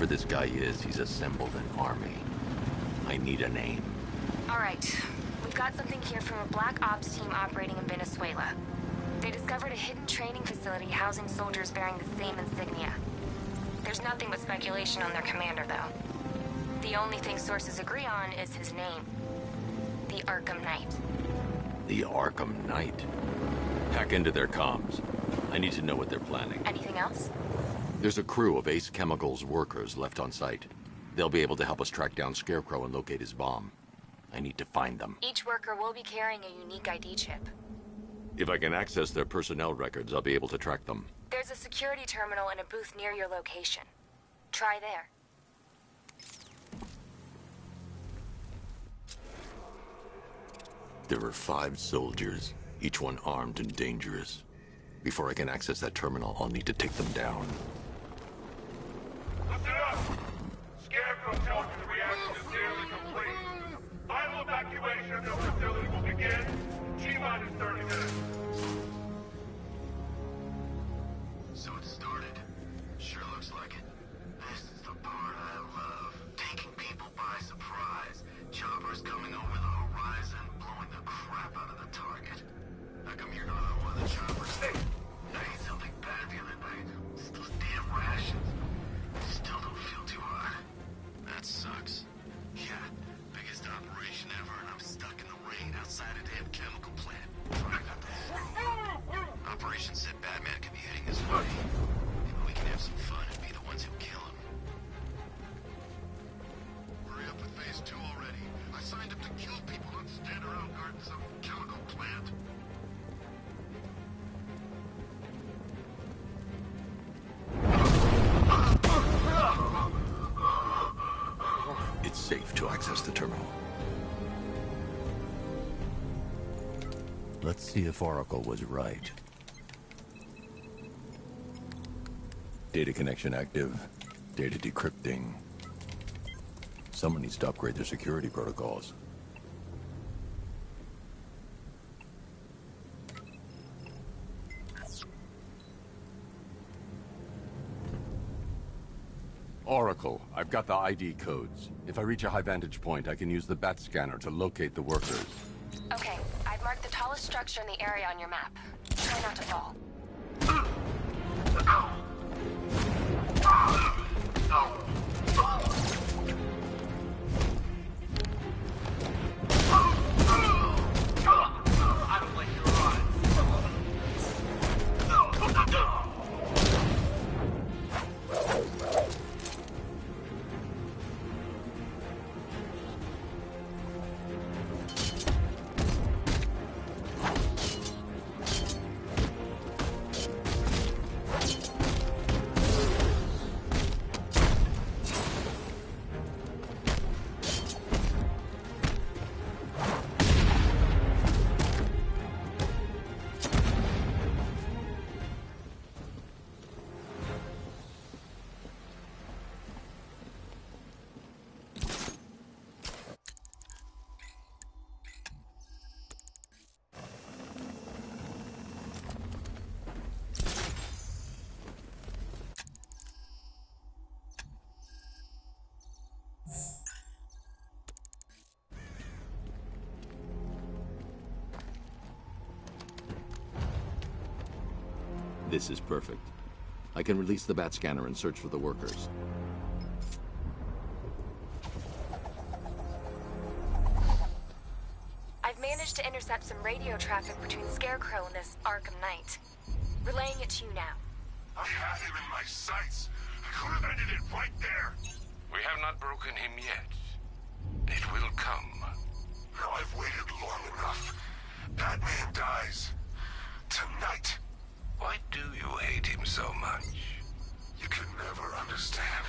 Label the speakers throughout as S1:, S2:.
S1: Whoever this guy is, he's assembled an army. I need a name.
S2: All right. We've got something here from a Black Ops team operating in Venezuela. They discovered a hidden training facility housing soldiers bearing the same insignia. There's nothing but speculation on their commander, though. The only thing sources agree on is his name. The Arkham Knight.
S1: The Arkham Knight? Hack into their comms. I need to know what they're planning.
S2: Anything else?
S1: There's a crew of Ace Chemicals workers left on site. They'll be able to help us track down Scarecrow and locate his bomb. I need to find them.
S2: Each worker will be carrying a unique ID chip.
S1: If I can access their personnel records, I'll be able to track them.
S2: There's a security terminal in a booth near your location. Try there.
S1: There are 5 soldiers, each one armed and dangerous. Before I can access that terminal, I'll need to take them down.
S3: Listen up! Scarecrow tells me the reaction is nearly complete. Final evacuation of the facility will begin T-minus 30 minutes.
S4: So it started. Sure looks like it. This is the part I love. Taking people by surprise. Choppers coming over the horizon, blowing the crap out of the target. How come you're not on one of the choppers? Hey, I ate something bad the other night. It's those damn rations. Still don't feel too hot. That sucks. Yeah, biggest operation ever, and I'm stuck in the rain outside a damn chemical plant. Driving up the road. Operation said Batman could be heading this way. Maybe we can have some fun and be the ones who kill him. Hurry up with phase 2 already. I signed up to kill people, not stand around guarding some chemical plant.
S1: It's safe to access the terminal. Let's see if Oracle was right. Data connection active. Data decrypting. Someone needs to upgrade their security protocols. Oracle, I've got the ID codes. If I reach a high vantage point, I can use the bat scanner to locate the workers.
S2: Okay, I've marked the tallest structure in the area on your map. Try not to fall.
S4: I don't like your ride.
S1: This is perfect. I can release the bat scanner and search for the workers.
S2: I've managed to intercept some radio traffic between Scarecrow and this Arkham Knight. Relaying it to you now.
S3: I have him in my sights. I could have ended it right there.
S5: We have not broken him yet. It will come.
S3: Now I've waited long enough. Batman dies. Tonight.
S5: Why do you hate him so much?
S3: You can never understand.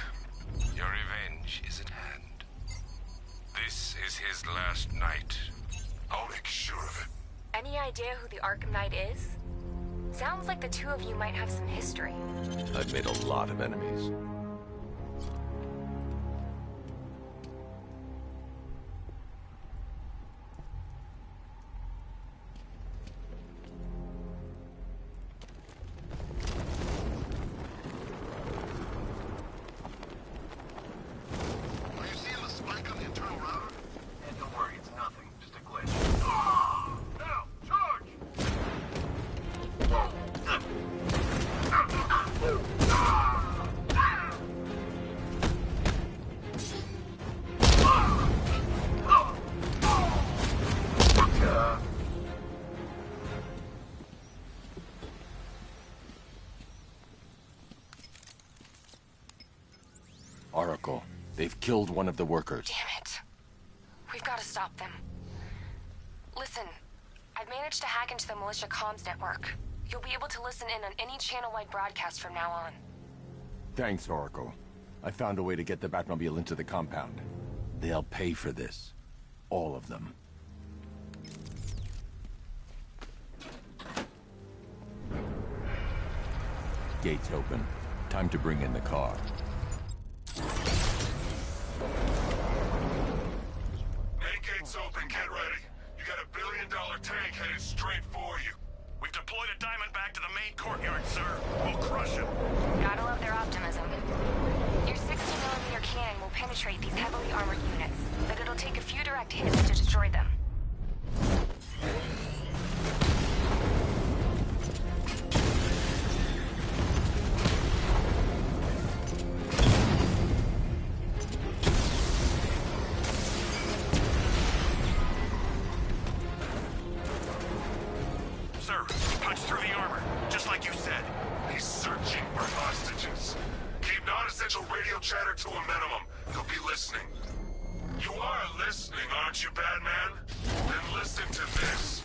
S5: Your revenge is at hand. This is his last night.
S3: I'll make sure of it.
S2: Any idea who the Arkham Knight is? Sounds like the two of you might have some history.
S1: I've made a lot of enemies. Oracle. They've killed one of the workers.
S2: Damn it. We've got to stop them. Listen, I've managed to hack into the militia comms network. You'll be able to listen in on any channel-wide broadcast from now on.
S1: Thanks, Oracle. I found a way to get the Batmobile into the compound. They'll pay for this. All of them. Gates open. Time to bring in the car.
S3: Main gate's open, get ready. You got $1 billion tank headed straight for you.
S4: We've deployed a Diamondback to the main courtyard, sir. We'll crush him.
S2: Gotta love their optimism. Your 60mm cannon will penetrate these heavily armored units, but it'll take a few direct hits to destroy them.
S4: Sir, he punched through the armor, just like you said.
S3: He's searching for hostages. Keep non-essential radio chatter to a minimum. He'll be listening. You are listening, aren't you, Batman? Then listen to this.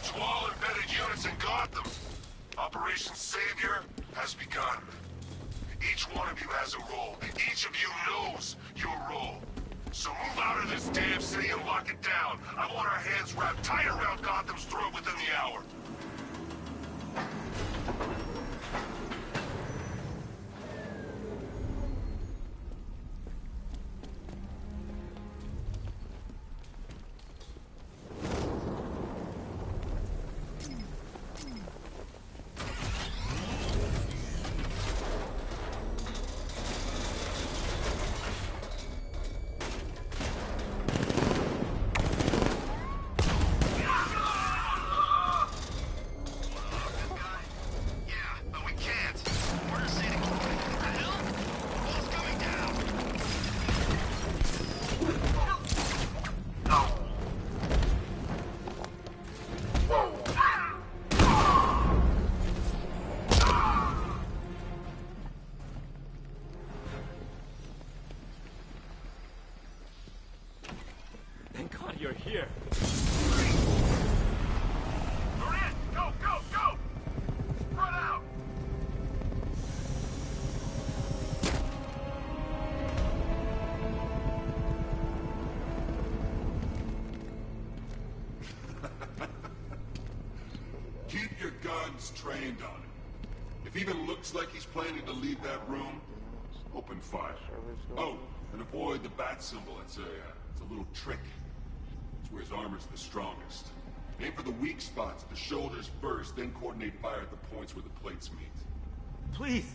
S3: To all embedded units in Gotham, Operation Savior has begun. Each one of you has a role. Each of you knows your role. So move out of this damn city and lock it down. I want our hands wrapped tight around Gotham's throat within the hour.
S6: Thank God you're here.
S3: Durant, go, go, go! Spread out! Keep your guns trained on him. If he even looks like he's planning to leave that room, open fire. Oh, and avoid the bat symbol. It's a little trick. It's where his armor's the strongest. Aim for the weak spots, the shoulders first, then coordinate fire at the points where the plates meet.
S6: Please.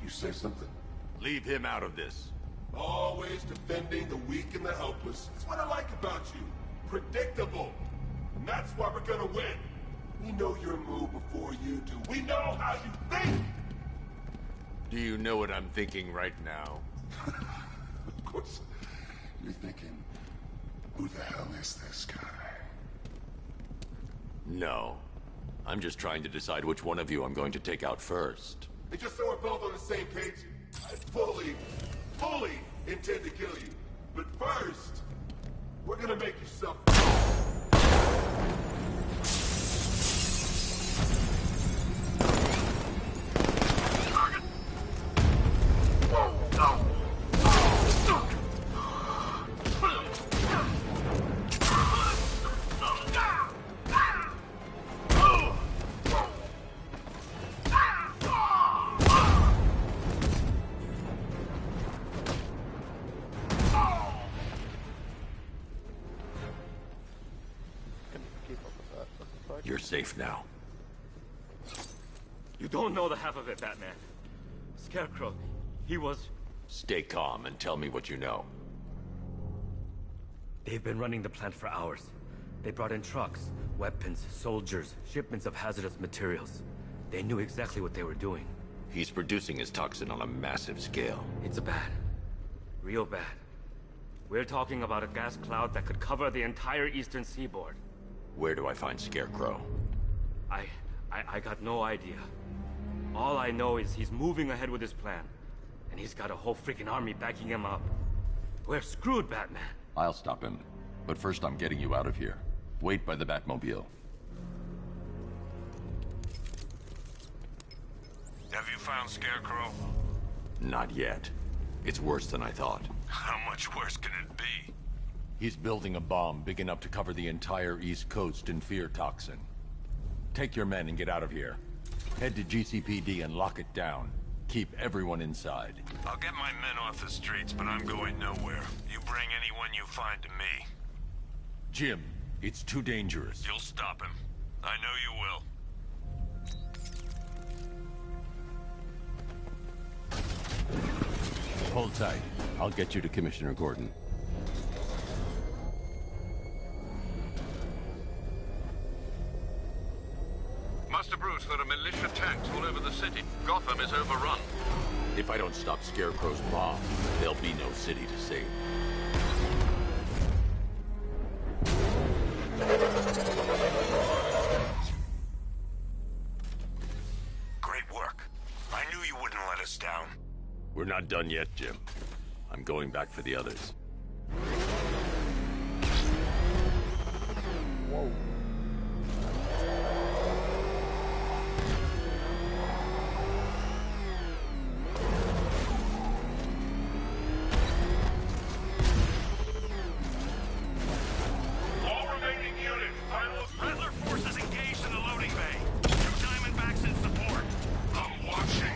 S3: You say something?
S1: Leave him out of this.
S3: Always defending the weak and the helpless. That's what I like about you. Predictable. And that's why we're gonna win. We know your move before you do. We know how you think!
S1: Do you know what I'm thinking right now?
S3: Of course, you're thinking, who the hell is this guy?
S1: No. I'm just trying to decide which one of you I'm going to take out first.
S3: And just so we're both on the same page, I fully intend to kill you. But first, we're gonna make you suffer.
S1: You're safe now.
S6: You don't know the half of it, Batman. Scarecrow, he was...
S1: Stay calm and tell me what you know.
S6: They've been running the plant for hours. They brought in trucks, weapons, soldiers, shipments of hazardous materials. They knew exactly what they were doing.
S1: He's producing his toxin on a massive scale.
S6: It's bad. Real bad. We're talking about a gas cloud that could cover the entire eastern seaboard.
S1: Where do I find Scarecrow?
S6: I got no idea. All I know is he's moving ahead with his plan. And he's got a whole freaking army backing him up. We're screwed, Batman.
S1: I'll stop him. But first I'm getting you out of here. Wait by the Batmobile.
S5: Have you found Scarecrow?
S1: Not yet. It's worse than I thought.
S5: How much worse can it be?
S1: He's building a bomb big enough to cover the entire East Coast in fear toxin. Take your men and get out of here. Head to GCPD and lock it down. Keep everyone inside.
S5: I'll get my men off the streets, but I'm going nowhere. You bring anyone you find to me.
S1: Jim, it's too dangerous.
S5: You'll stop him. I know you will.
S1: Hold tight. I'll get you to Commissioner Gordon.
S7: Master Bruce, there are militia tanks all over the city. Gotham is overrun.
S1: If I don't stop Scarecrow's bomb, there'll be no city to save.
S5: Great work. I knew you wouldn't let us down.
S1: We're not done yet, Jim. I'm going back for the others. Whoa.
S3: All remaining units, finals.
S5: Rattler forces engaged in the loading bay. 2 Diamondbacks in support.
S3: I'm watching.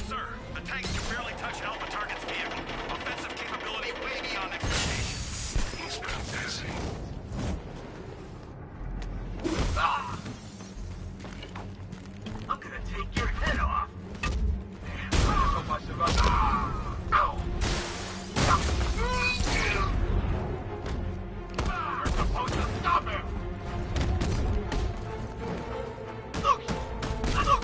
S5: Sir, the tanks can barely touch Alpha Target's vehicle. Offensive capability way beyond expectations.
S3: He's been busy.
S4: I'm gonna take your head off. So much about... You're supposed to stop him. Look! Look!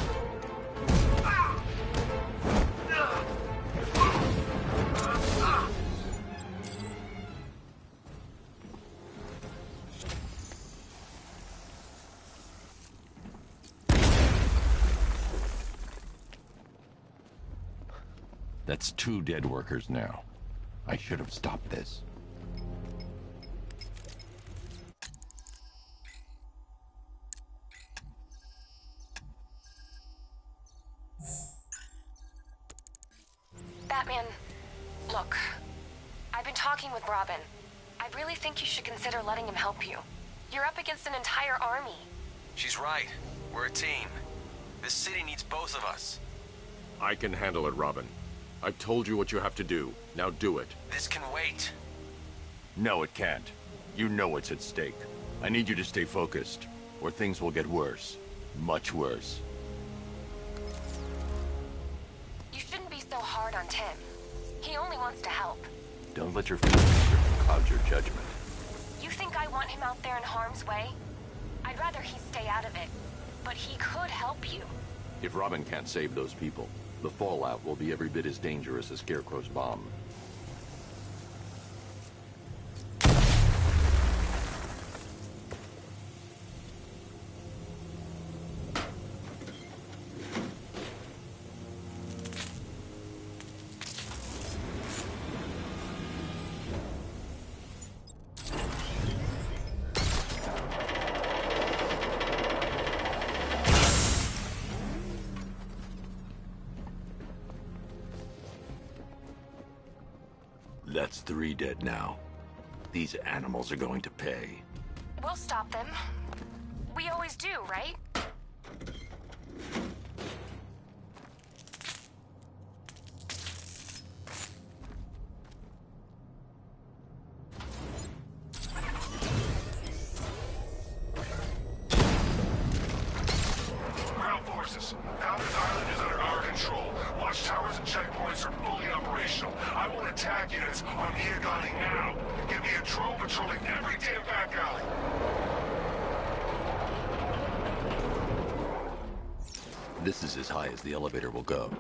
S1: That's 2 dead workers now. I should have stopped this.
S2: Batman, look. I've been talking with Robin. I really think you should consider letting him help you. You're up against an entire army.
S8: She's right. We're a team. This city needs both of us.
S1: I can handle it, Robin. I've told you what you have to do. Now do it.
S8: This can wait.
S1: No, it can't. You know what's at stake. I need you to stay focused, or things will get worse. Much worse.
S2: You shouldn't be so hard on Tim. He only wants to help.
S1: Don't let your feelings cloud your judgment.
S2: You think I want him out there in harm's way? I'd rather he stay out of it. But he could help you.
S1: If Robin can't save those people, the fallout will be every bit as dangerous as Scarecrow's bomb. That's 3 dead now. These animals are going to pay.
S2: We'll stop them. We always do, right?
S3: Ground forces, Alfred Island is under our control.
S1: This is as high as the elevator will go.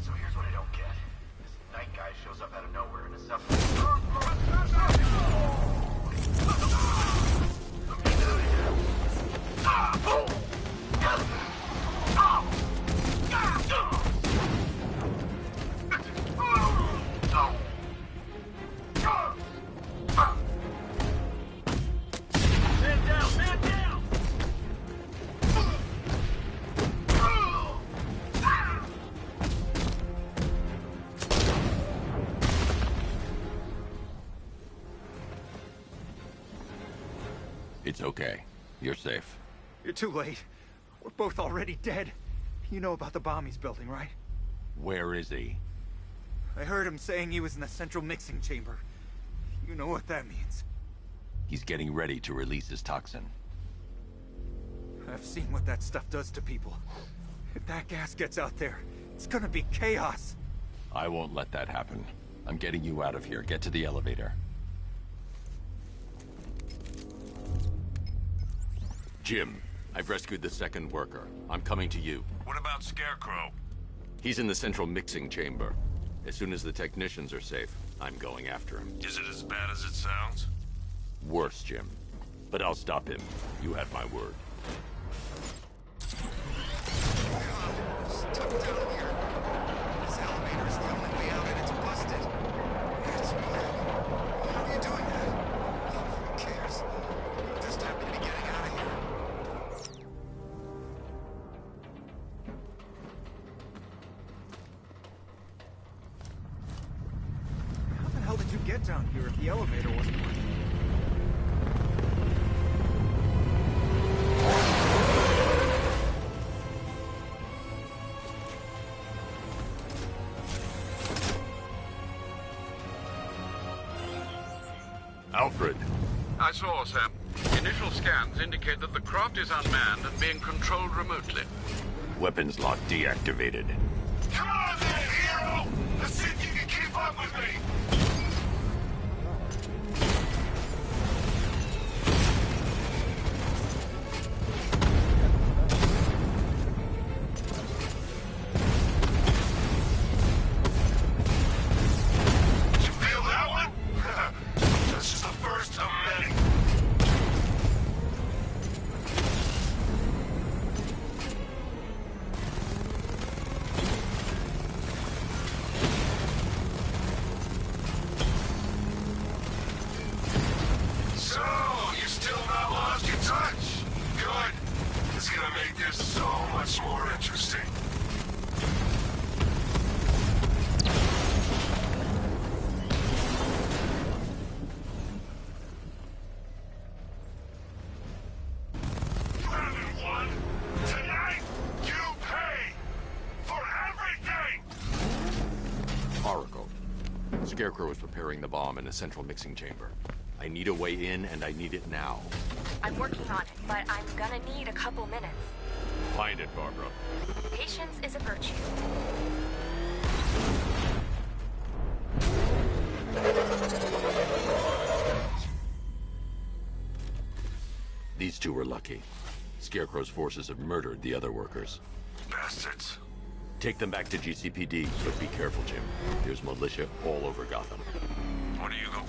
S4: So here's what I don't get. This night guy shows up out of nowhere in a sub.
S1: It's okay. You're safe.
S5: You're too late. We're both already dead. You know about the bomb he's building, right?
S1: Where is he?
S5: I heard him saying he was in the central mixing chamber. You know what that means.
S1: He's getting ready to release his toxin.
S5: I've seen what that stuff does to people. If that gas gets out there, it's gonna be chaos.
S1: I won't let that happen. I'm getting you out of here. Get to the elevator. Jim, I've rescued the second worker. I'm coming to you.
S3: What about Scarecrow?
S1: He's in the central mixing chamber. As soon as the technicians are safe, I'm going after him.
S3: Is it as bad as it sounds?
S1: Worse, Jim. But I'll stop him. You have my word.
S4: It's tucked down here. This elevator is the only way out and it's busted. It's weird. How are you doing that? Who cares? I just happen to be getting out of here.
S5: How the hell did you get down here if the elevator wasn't working?
S1: Alfred.
S7: I saw, Sam. Initial scans indicate that the craft is unmanned and being controlled remotely.
S1: Weapons lock deactivated.
S3: Come on then, hero! Let's see if you can keep up with me! Did you feel that one? That's just the first of many. So, you still not lost your touch? Good. It's gonna make this so much more interesting. Planet One, tonight you pay for everything!
S1: Oracle. Scarecrow is preparing the bomb in the central mixing chamber. I need a way in, and I need it now.
S2: I'm working on it, but I'm gonna need a couple minutes.
S1: Find it, Barbara.
S2: Patience is a virtue.
S1: These two were lucky. Scarecrow's forces have murdered the other workers.
S3: Bastards.
S1: Take them back to GCPD, but be careful, Jim. There's militia all over Gotham.
S3: What are you going?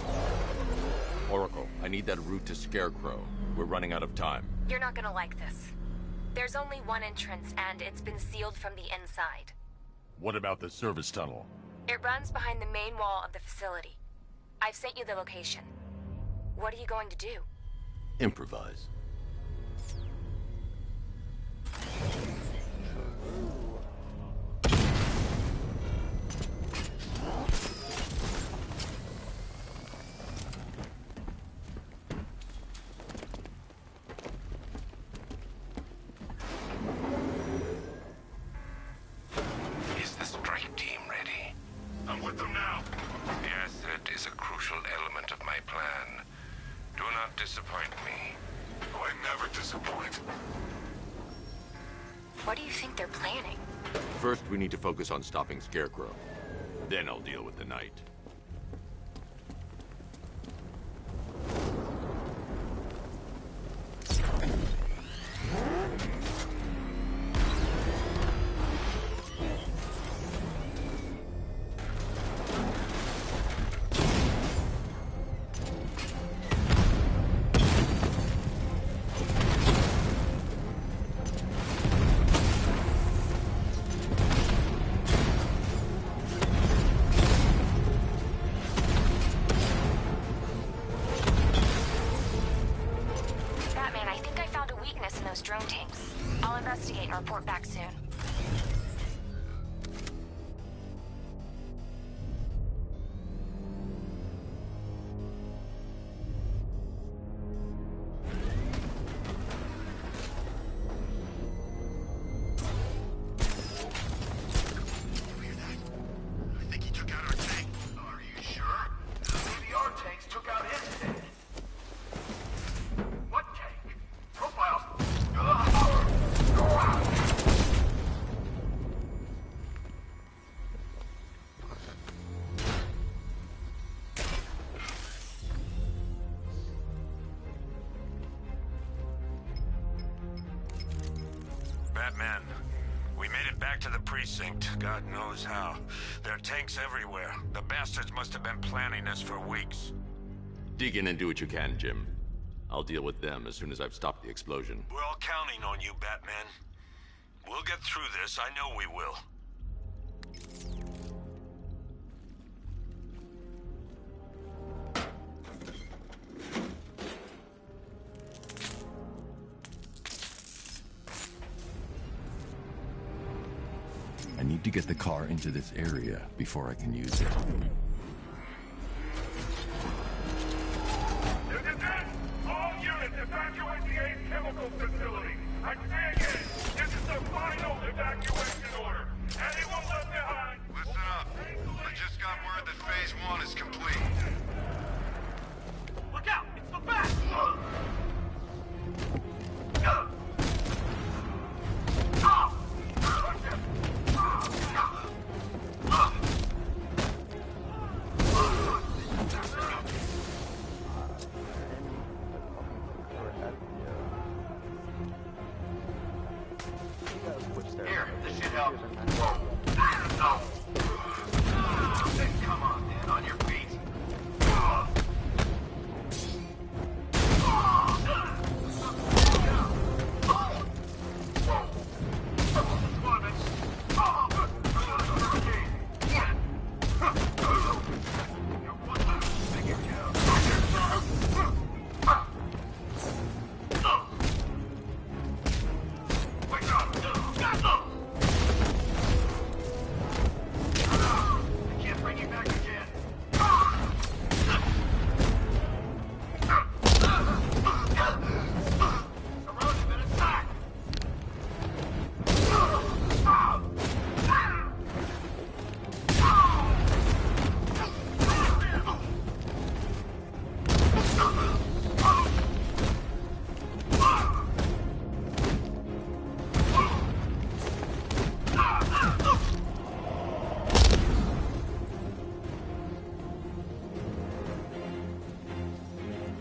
S1: Oracle, I need that route to Scarecrow. We're running out of time.
S2: You're not gonna like this. There's only one entrance, and it's been sealed from the inside.
S1: What about the service tunnel?
S2: It runs behind the main wall of the facility. I've sent you the location. What are you going to do?
S1: Improvise.
S2: think they're planning?
S1: First, we need to focus on stopping Scarecrow. Then I'll deal with the Knight.
S2: Drone tanks. I'll investigate and report back soon.
S4: I think he took out our tank. Are you sure? Maybe our tanks took out his tank. What tank? Profiles.
S3: Batman, we made it back to the precinct. God knows how. There are tanks everywhere. The bastards must have been planning this for weeks.
S1: Dig in and do what you can, Jim. I'll deal with them as soon as I've stopped the explosion.
S3: We're all counting on you, Batman. We'll get through this. I know we will.
S1: I need to get the car into this area before I can use it.
S3: All units evacuate the Ace Chemical Facility. I say again, this is the final evacuation order. Anyone left behind?
S4: Listen up. I just got word that Phase 1 is complete.
S3: Look out! It's the bat!
S4: Here, this should help. Come on, man, on your feet.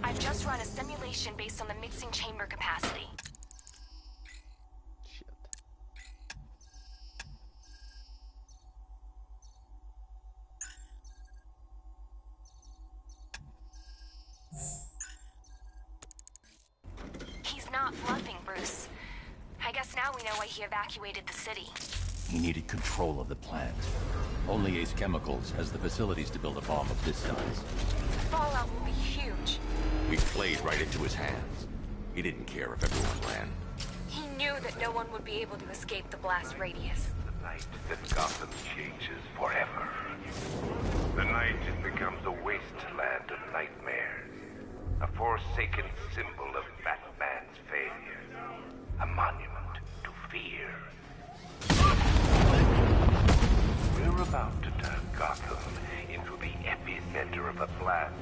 S2: I've just run a simulation based on the mixing chamber capacity. He's not bluffing, Bruce. I guess now we know why he evacuated the city.
S1: He needed control of the plant. Only Ace Chemicals has the facilities to build a bomb of this size.
S2: Fallout will be huge.
S1: We played right into his hands. He didn't care if everyone ran.
S2: He knew that no one would be able to escape the blast radius.
S9: The night that Gotham changes forever. The night it becomes a wasteland of nightmares. A forsaken symbol of Batman's failure. A monument to fear. We're about to turn Gotham into the epicenter of a blast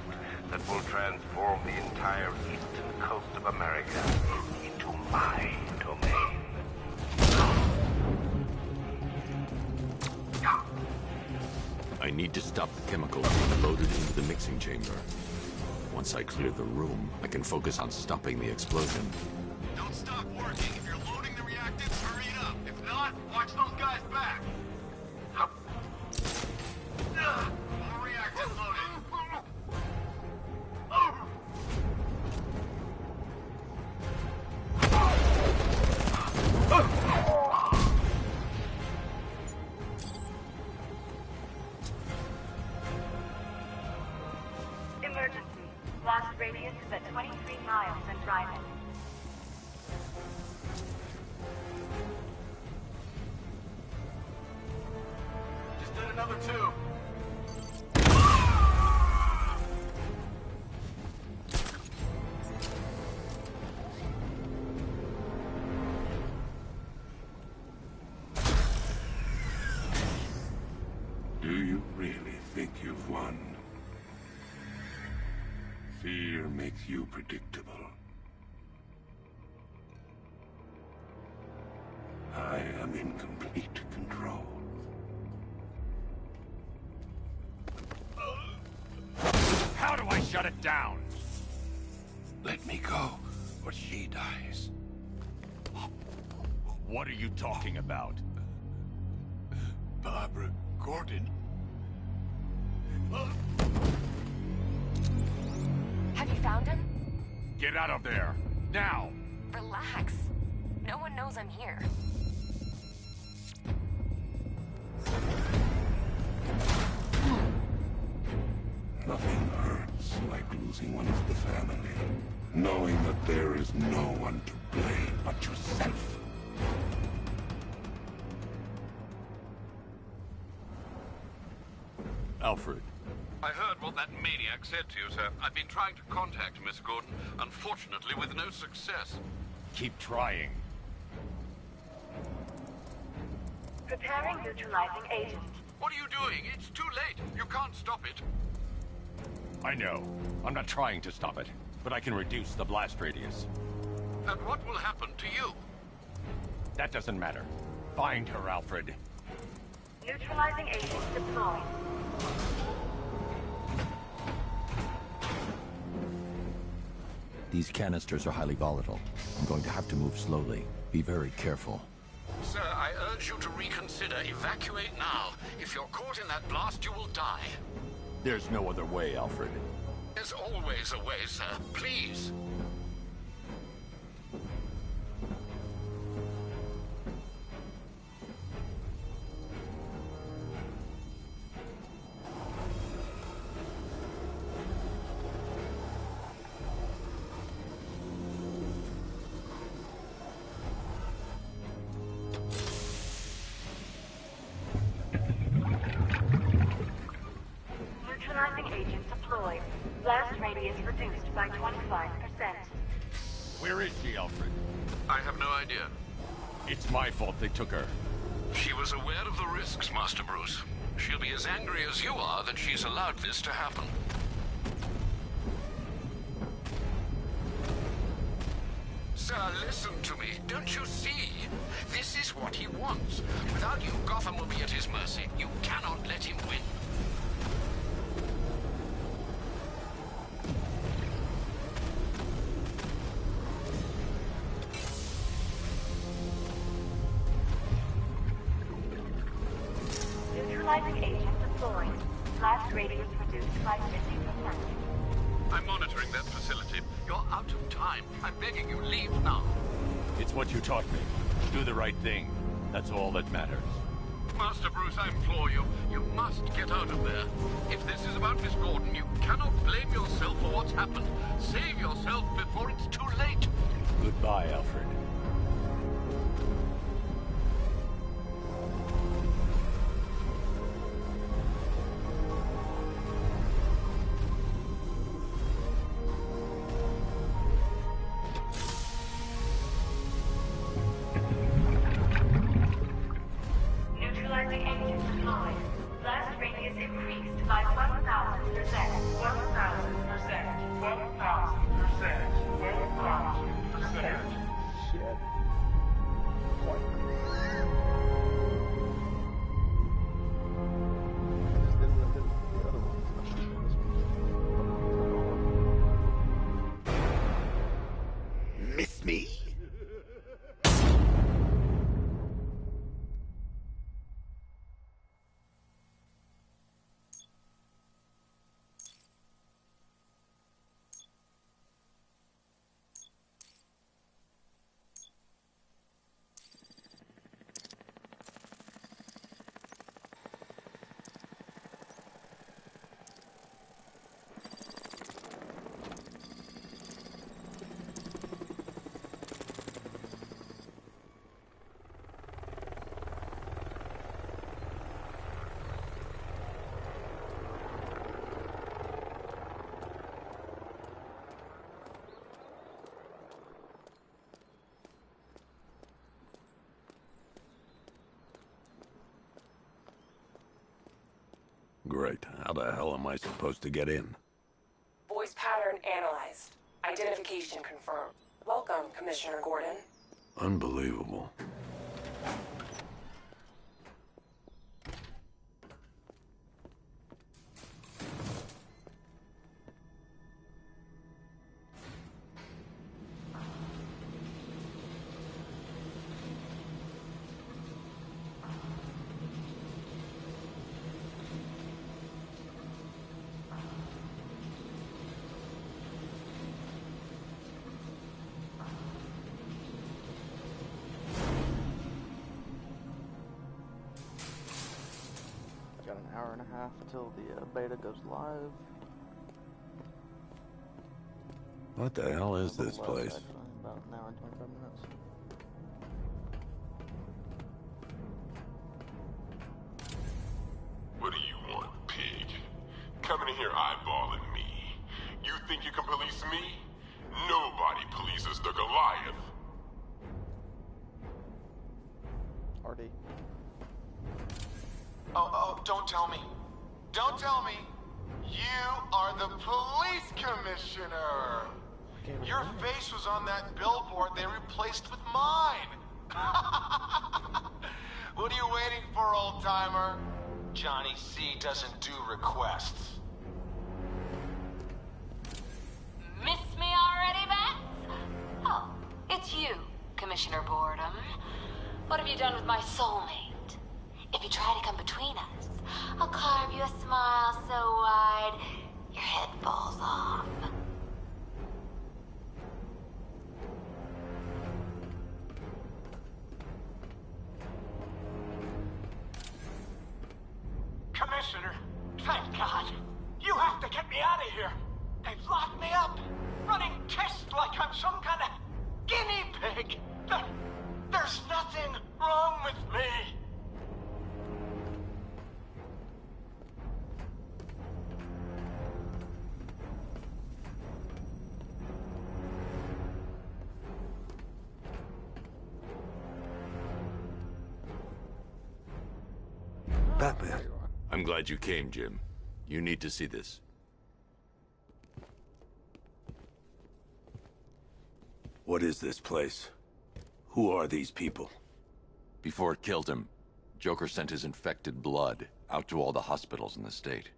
S9: that will transform the entire eastern coast of America into my domain.
S1: I need to stop the chemicals being loaded into the mixing chamber. Once I clear the room, I can focus on stopping the explosion.
S4: Don't stop working. If you're loading the reactants, hurry it up. If not, watch those guys back. More reactants loaded.
S10: Emergency. Blast radius is at 23 miles and driving.
S4: Just did another two.
S3: Do you really think you've won? Fear makes you predictable. I am in complete control.
S1: How do I shut it down?
S3: Let me go, or she dies.
S1: What are you talking about?
S3: Barbara Gordon.
S2: Have you found him?
S1: Get out of there! Now!
S2: Relax. No one knows I'm here.
S3: Nothing hurts like losing one of the family. Knowing that there is no one to blame but yourself.
S1: Alfred.
S7: I heard what that maniac said to you, sir. I've been trying to contact Miss Gordon, unfortunately with no success.
S1: Keep trying.
S10: Preparing neutralizing agent.
S7: What are you doing? It's too late. You can't stop it.
S1: I know. I'm not trying to stop it, but I can reduce the blast radius.
S7: And what will happen to you?
S1: That doesn't matter. Find her, Alfred.
S10: Neutralizing agent deployed.
S1: These canisters are highly volatile. I'm going to have to move slowly. Be very careful.
S7: Sir, I urge you to reconsider. Evacuate now. If you're caught in that blast, you will die.
S1: There's no other way, Alfred.
S7: There's always a way, sir. Please.
S10: Neutralizing agent deployed. Blast radius reduced by 25%.
S1: Where is she, Alfred?
S7: I have no idea.
S1: It's my fault they took her.
S7: She was aware of the risks, Master Bruce. She'll be as angry as you are that she's allowed this to happen. Sir, listen to me. Don't you see? This is what he wants. Without you, Gotham will be at his mercy. You cannot let him win.
S10: Neutralizing agent deployed. Blast radius reduced by 50%.
S7: I'm monitoring that facility. You're out of time. I'm begging you, leave now.
S1: It's what you taught me. Do the right thing. That's all that matters.
S7: Master Bruce, I implore you, you must get out of there. If this is about Miss Gordon, you cannot blame yourself for what's happened. Save yourself before it's too late.
S1: Goodbye, Alfred.
S10: Neutralizing agent deployed. Blast radius increased by 1,000%. 1,000%. 1,000%. 1,000%.
S1: Shit. What?
S11: I just didn't Great. How the hell am I supposed to get in?
S12: Voice pattern analyzed. Identification confirmed. Welcome, Commissioner Gordon.
S11: Unbelievable.
S13: Got an hour and a half until the beta goes live.
S11: What the hell is this place?
S13: Actually, about an hour and 25 minutes.
S3: What do you want, pig? Coming in here eyeballing me. You think you can police me? Nobody polices the Goliath.
S13: RD.
S14: Oh, don't tell me. Don't tell me. You are the police commissioner. Your face was on that billboard they replaced with mine. What are you waiting for, old-timer? Johnny C doesn't do requests.
S15: Miss me already, Bats? Oh, it's you, Commissioner Boredom. What have you done with my soulmate? If you try to come between us, I'll carve you a smile so wide, your head falls off.
S14: Commissioner, thank God. You have to get me out of here. They've locked me up, running tests like I'm some kind of guinea pig. There's nothing wrong with me.
S11: Batman.
S1: I'm glad you came, Jim. You need to see this.
S11: What is this place? Who are these people?
S1: Before it killed him, Joker sent his infected blood out to all the hospitals in the state.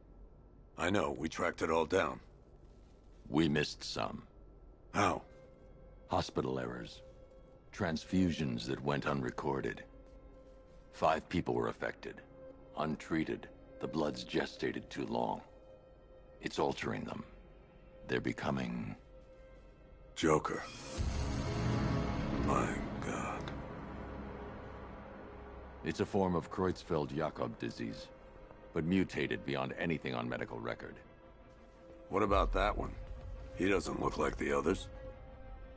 S11: I know, we tracked it all down.
S1: We missed some.
S11: How?
S1: Hospital errors. Transfusions that went unrecorded. 5 people were affected. Untreated, the blood's gestated too long. It's altering them. They're becoming...
S11: Joker. My God.
S1: It's a form of Creutzfeldt-Jakob disease, but mutated beyond anything on medical record.
S11: What about that one? He doesn't look like the others.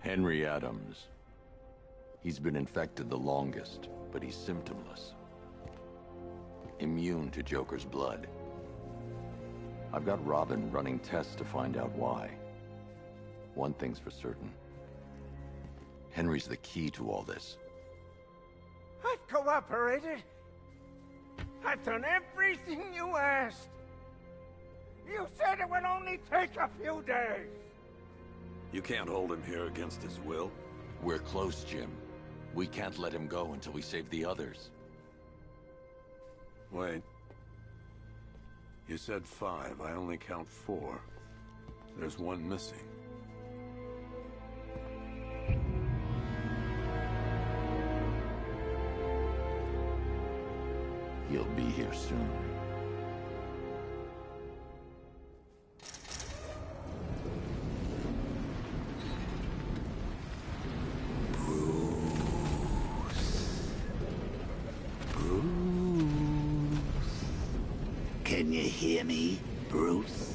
S1: Henry Adams. He's been infected the longest, but he's symptomless. Immune to Joker's blood. I've got Robin running tests to find out why. One thing's for certain. Henry's the key to all this.
S16: I've cooperated. I've done everything you asked. You said it would only take a few days.
S11: You can't hold him here against his will.
S1: We're close, Jim. We can't let him go until we save the others.
S11: Wait. You said 5. I only count 4. There's one missing.
S1: He'll be here soon.
S17: Can you hear me, Bruce?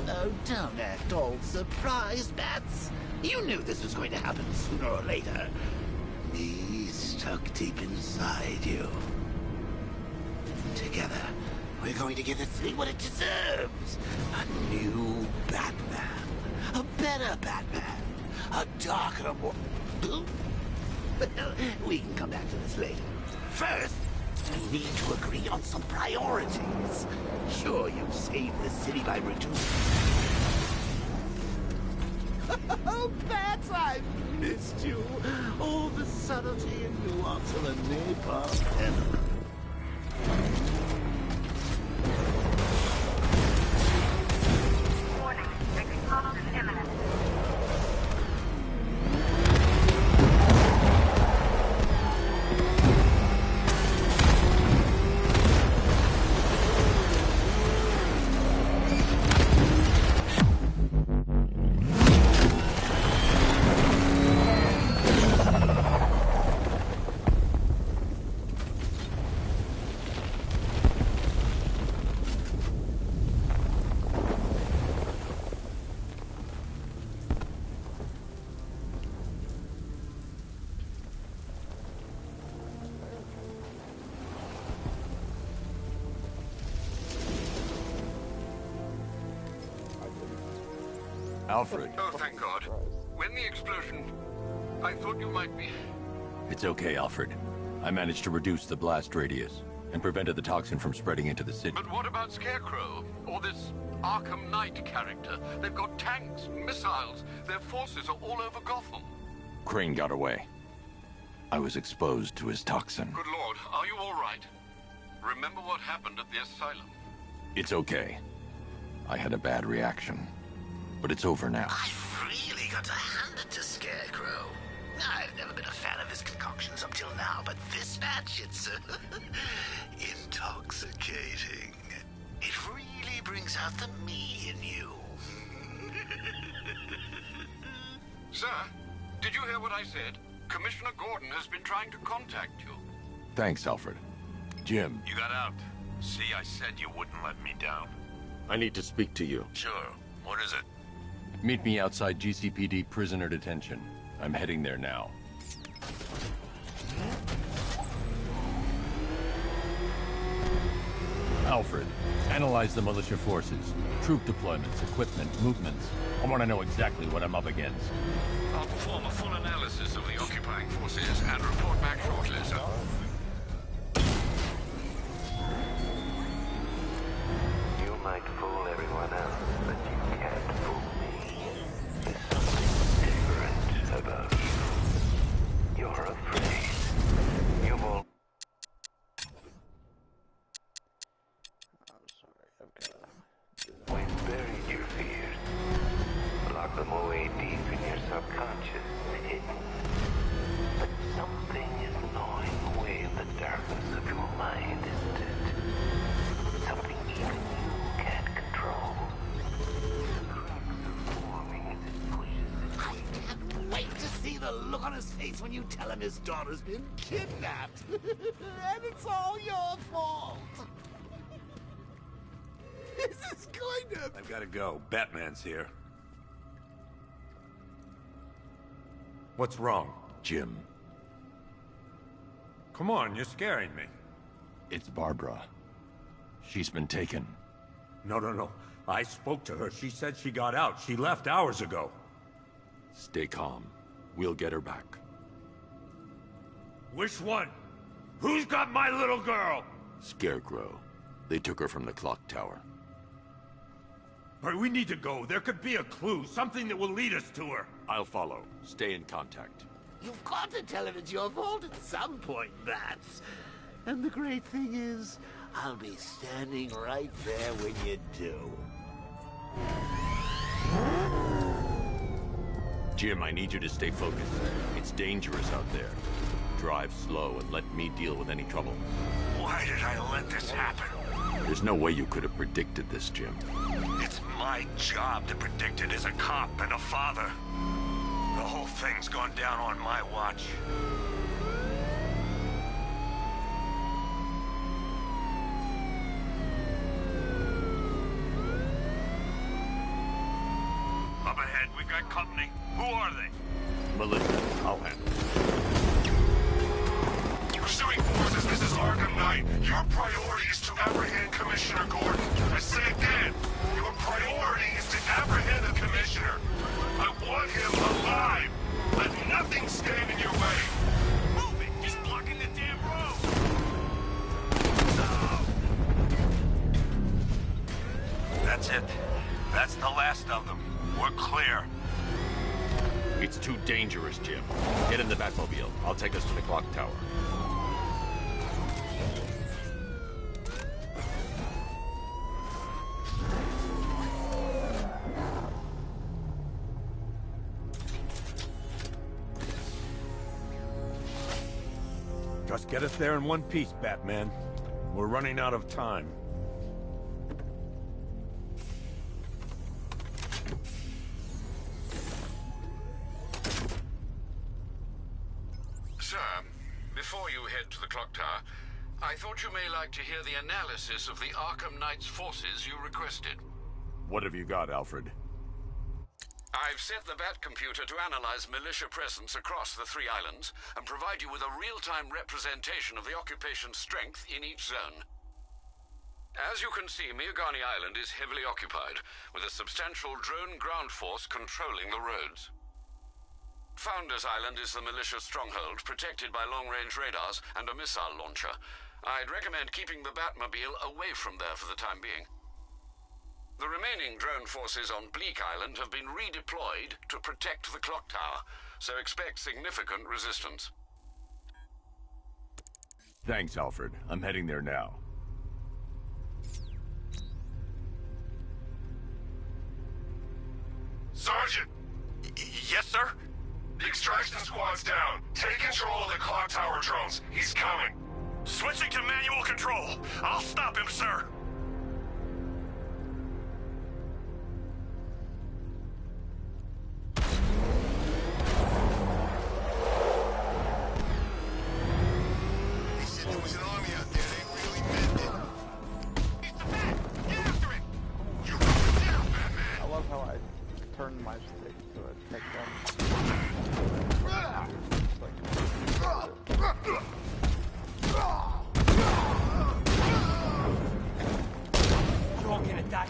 S17: Oh, don't act all surprised, Bats. You knew this was going to happen sooner or later. Me stuck deep inside you. Together, we're going to give this thing what it deserves. A new Batman. A better Batman. A darker, more... Well, we can come back to this later. First, We need to agree on some priorities. Sure, you've saved the city by reducing... Oh, Bats, I've missed you. All the subtlety and nuance of a napalm enemy.
S10: Warning, explosion imminent.
S1: Alfred.
S7: Oh, thank God. When the explosion... I thought you might be...
S1: It's okay, Alfred. I managed to reduce the blast radius and prevented the toxin from spreading into the city.
S7: But what about Scarecrow? Or this Arkham Knight character? They've got tanks, missiles. Their forces are all over Gotham.
S1: Crane got away. I was exposed to his toxin.
S7: Good Lord, are you all right? Remember what happened at the asylum?
S1: It's okay. I had a bad reaction. But it's over now.
S17: I've really got to hand it to Scarecrow. I've never been a fan of his concoctions up till now, but this match, it's intoxicating. It really brings out the me in you.
S7: Sir, did you hear what I said? Commissioner Gordon has been trying to contact you.
S1: Thanks, Alfred. Jim.
S9: You got out. See, I said you wouldn't let me down.
S18: I need to speak to you.
S9: Sure. What is it?
S1: Meet me outside GCPD prisoner detention. I'm heading there now. Alfred, analyze the militia forces, troop deployments, equipment, movements. I want to know exactly what I'm up against.
S7: I'll perform a full analysis of the occupying forces and report back shortly, sir.
S9: You might fool everyone else, but you can't fool me. There's something different about you. You're afraid. You've all... We've buried your fears. Lock them away deep in your subconscious. But something is gnawing away in the darkness of your mind, isn't it? Something even you can't control.
S17: I can't wait to see the look on his face when you tell him his daughter's been kidnapped. And it's all your fault. This is going to...
S11: I've got to go. Batman's here. What's wrong?
S1: Jim.
S11: Come on, you're scaring me.
S1: It's Barbara. She's been taken.
S11: No. I spoke to her. She said she got out. She left hours ago.
S1: Stay calm. We'll get her back.
S11: Which one? Who's got my little girl?
S1: Scarecrow. They took her from the clock tower.
S11: All right, we need to go. There could be a clue, something that will lead us to her.
S1: I'll follow. Stay in contact.
S17: You've got to tell him it's your fault at some point, Bats. And the great thing is, I'll be standing right there when you do.
S1: Jim, I need you to stay focused. It's dangerous out there. Drive slow and let me deal with any trouble.
S3: Why did I let this happen?
S1: There's no way you could have predicted this, Jim.
S3: It's my job to predict it as a cop and a father. The whole thing's gone down on my watch. Up ahead, we've got company. Who are they?
S1: Melissa, I'll handle it.
S3: Pursuing forces, this is Arkham Knight. Your priority is to apprehend Commissioner Gordon. I say again, your priority is to apprehend the Commissioner. I want him alive. Let nothing stand in your way. Move it! He's blocking the damn road!
S18: too dangerous, Jim. Get in the Batmobile. I'll take us to the clock tower.
S11: Just get us there in one piece, Batman. We're running out of time.
S7: Sir, before you head to the clock tower, I thought you may like to hear the analysis of the Arkham Knight's forces you requested.
S11: What have you got, Alfred?
S7: I've set the Bat computer to analyze militia presence across the 3 islands and provide you with a real-time representation of the occupation's strength in each zone. As you can see, Miagani Island is heavily occupied, with a substantial drone ground force controlling the roads. Founders Island is the militia stronghold, protected by long-range radars and a missile launcher. I'd recommend keeping the Batmobile away from there for the time being. The remaining drone forces on Bleak Island have been redeployed to protect the clock tower, so expect significant resistance.
S1: Thanks, Alfred. I'm heading there now.
S3: Sergeant!
S19: Yes, sir?
S3: The extraction squad's down. Take control of the clock tower drones. He's coming.
S19: Switching to manual control. I'll stop him, sir.
S13: Turn my stick so it takes them.
S14: You won't get it, Dutch.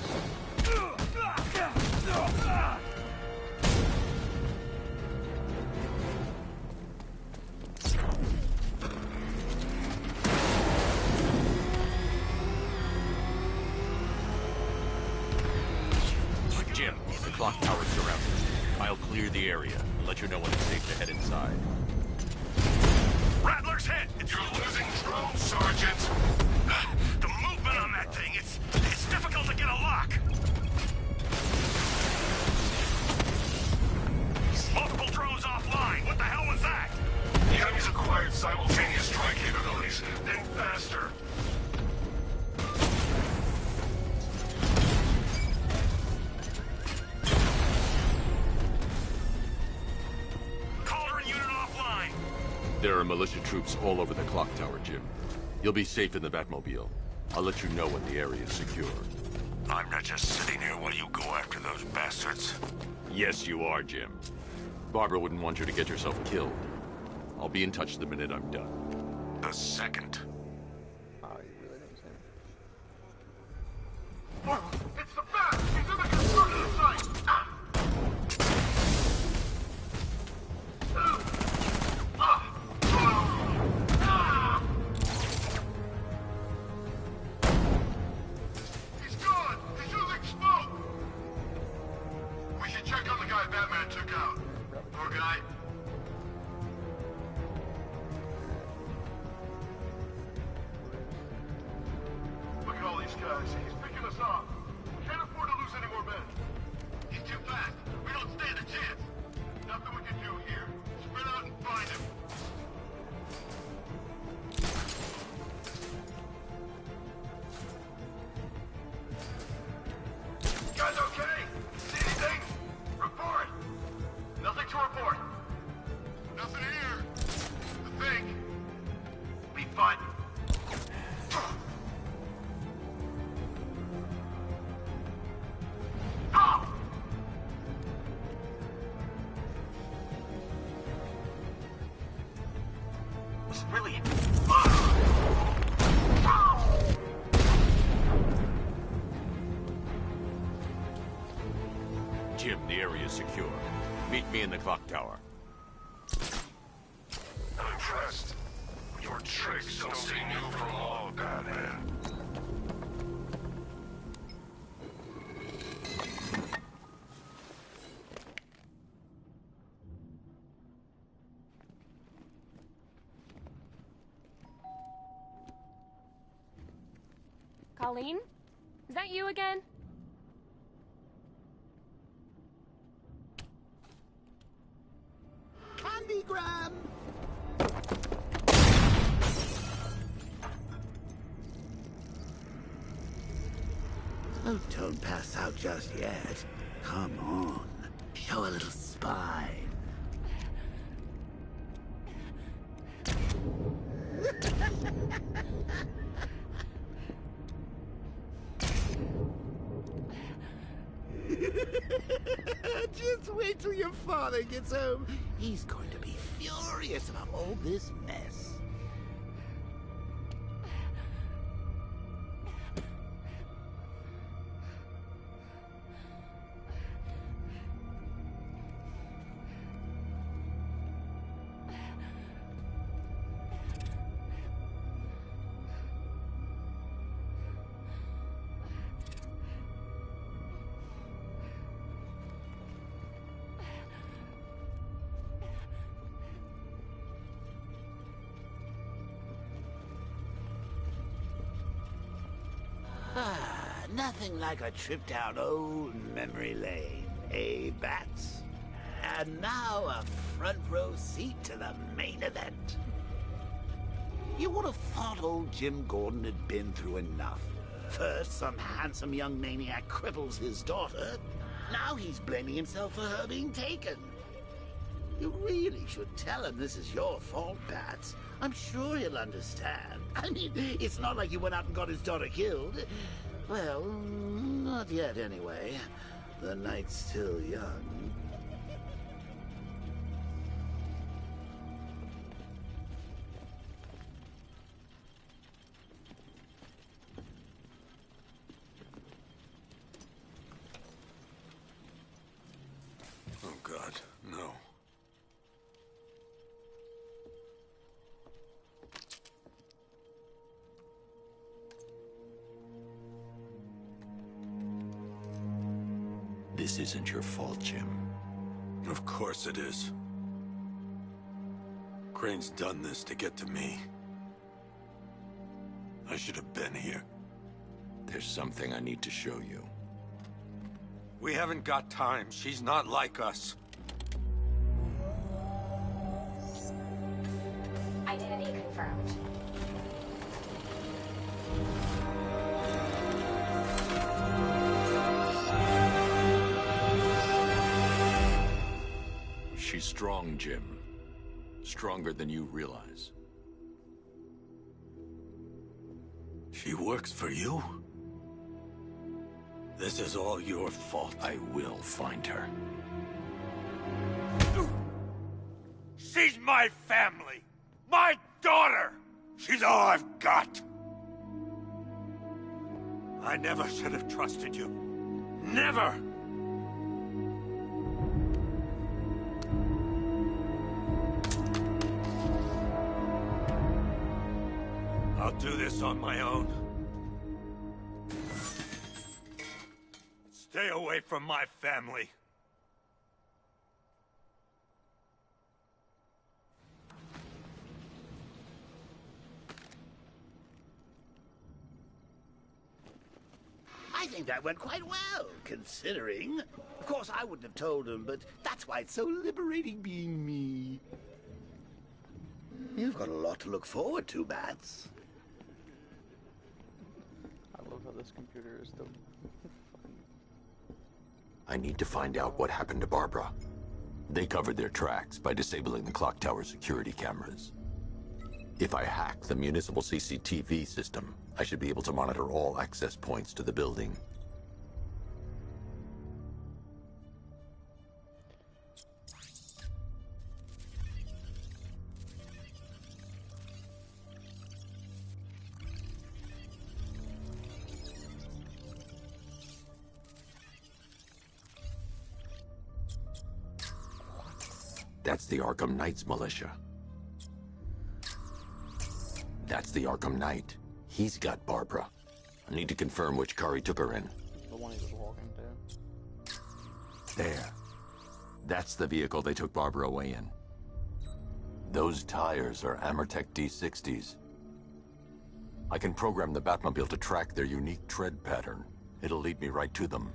S18: Jim, the clock tower's surrounded. I'll clear the area and let you know when it's safe to head inside.
S19: Rattler's hit!
S3: You're losing drones, Sergeant!
S19: The movement on that thing, it's difficult to get a lock. Multiple drones offline. What the hell was that?
S3: The enemy's acquired simultaneous strike capabilities. Then faster.
S1: There are militia troops all over the clock tower, Jim. You'll be safe in the Batmobile. I'll let you know when the area is secure.
S19: I'm not just sitting here while you go after those bastards.
S1: Yes, you are, Jim. Barbara wouldn't want you to get yourself killed. I'll be in touch the minute I'm done.
S19: The second.
S13: Oh, you really didn't say
S3: It's the Bat! He's in the construction site!
S19: He's gone! He's using smoke! We should check on the guy Batman took out. Poor guy.
S3: Look at all these guys. He's picking us off. We can't afford to lose any more men.
S19: He's too fast. We don't stand a chance.
S3: Nothing we can do here. Spread out and find him. Guys okay? See anything? Report! Nothing to report.
S19: Nothing here. I think.
S3: Be fun.
S19: It's really...
S1: Jim, the area is secure. Meet me in the clock tower.
S3: I'm impressed. Your tricks don't seem new for long, Batman.
S2: Colleen? Is that you again?
S17: Candygram! Oh, don't pass out just yet. Come on. Show a little spine. Just wait till your father gets home. He's going to be furious about all this mess. Nothing like a trip down old memory lane, eh, Bats? And now a front row seat to the main event. You would have thought old Jim Gordon had been through enough. First, some handsome young maniac cripples his daughter. Now he's blaming himself for her being taken. You really should tell him this is your fault, Bats. I'm sure he'll understand. I mean, it's not like you went out and got his daughter killed. Well, not yet anyway. The night's still young.
S11: Oh, God, no.
S1: This isn't your fault, Jim.
S11: Of course it is. Crane's done this to get to me. I should have been here.
S1: There's something I need to show you.
S16: We haven't got time. She's not like us.
S2: Identity confirmed.
S1: She's strong, Jim. Stronger than you realize.
S11: She works for you? This is all your fault.
S1: I will find her.
S16: She's my family! My daughter! She's all I've got! I never should have trusted you. Never! I'll do this on my own. Stay away from my family.
S17: I think that went quite well, considering. Of course, I wouldn't have told him, but that's why it's so liberating being me. You've got a lot to look forward to, Bats.
S13: I love how this computer is still...
S1: I need to find out what happened to Barbara. They covered their tracks by disabling the clock tower security cameras. If I hack the municipal CCTV system, I should be able to monitor all access points to the building. That's the Arkham Knight's militia. That's the Arkham Knight. He's got Barbara. I need to confirm which car he took her in.
S13: The one he was walking to.
S1: There. That's the vehicle they took Barbara away in. Those tires are Amertec D60s. I can program the Batmobile to track their unique tread pattern. It'll lead me right to them.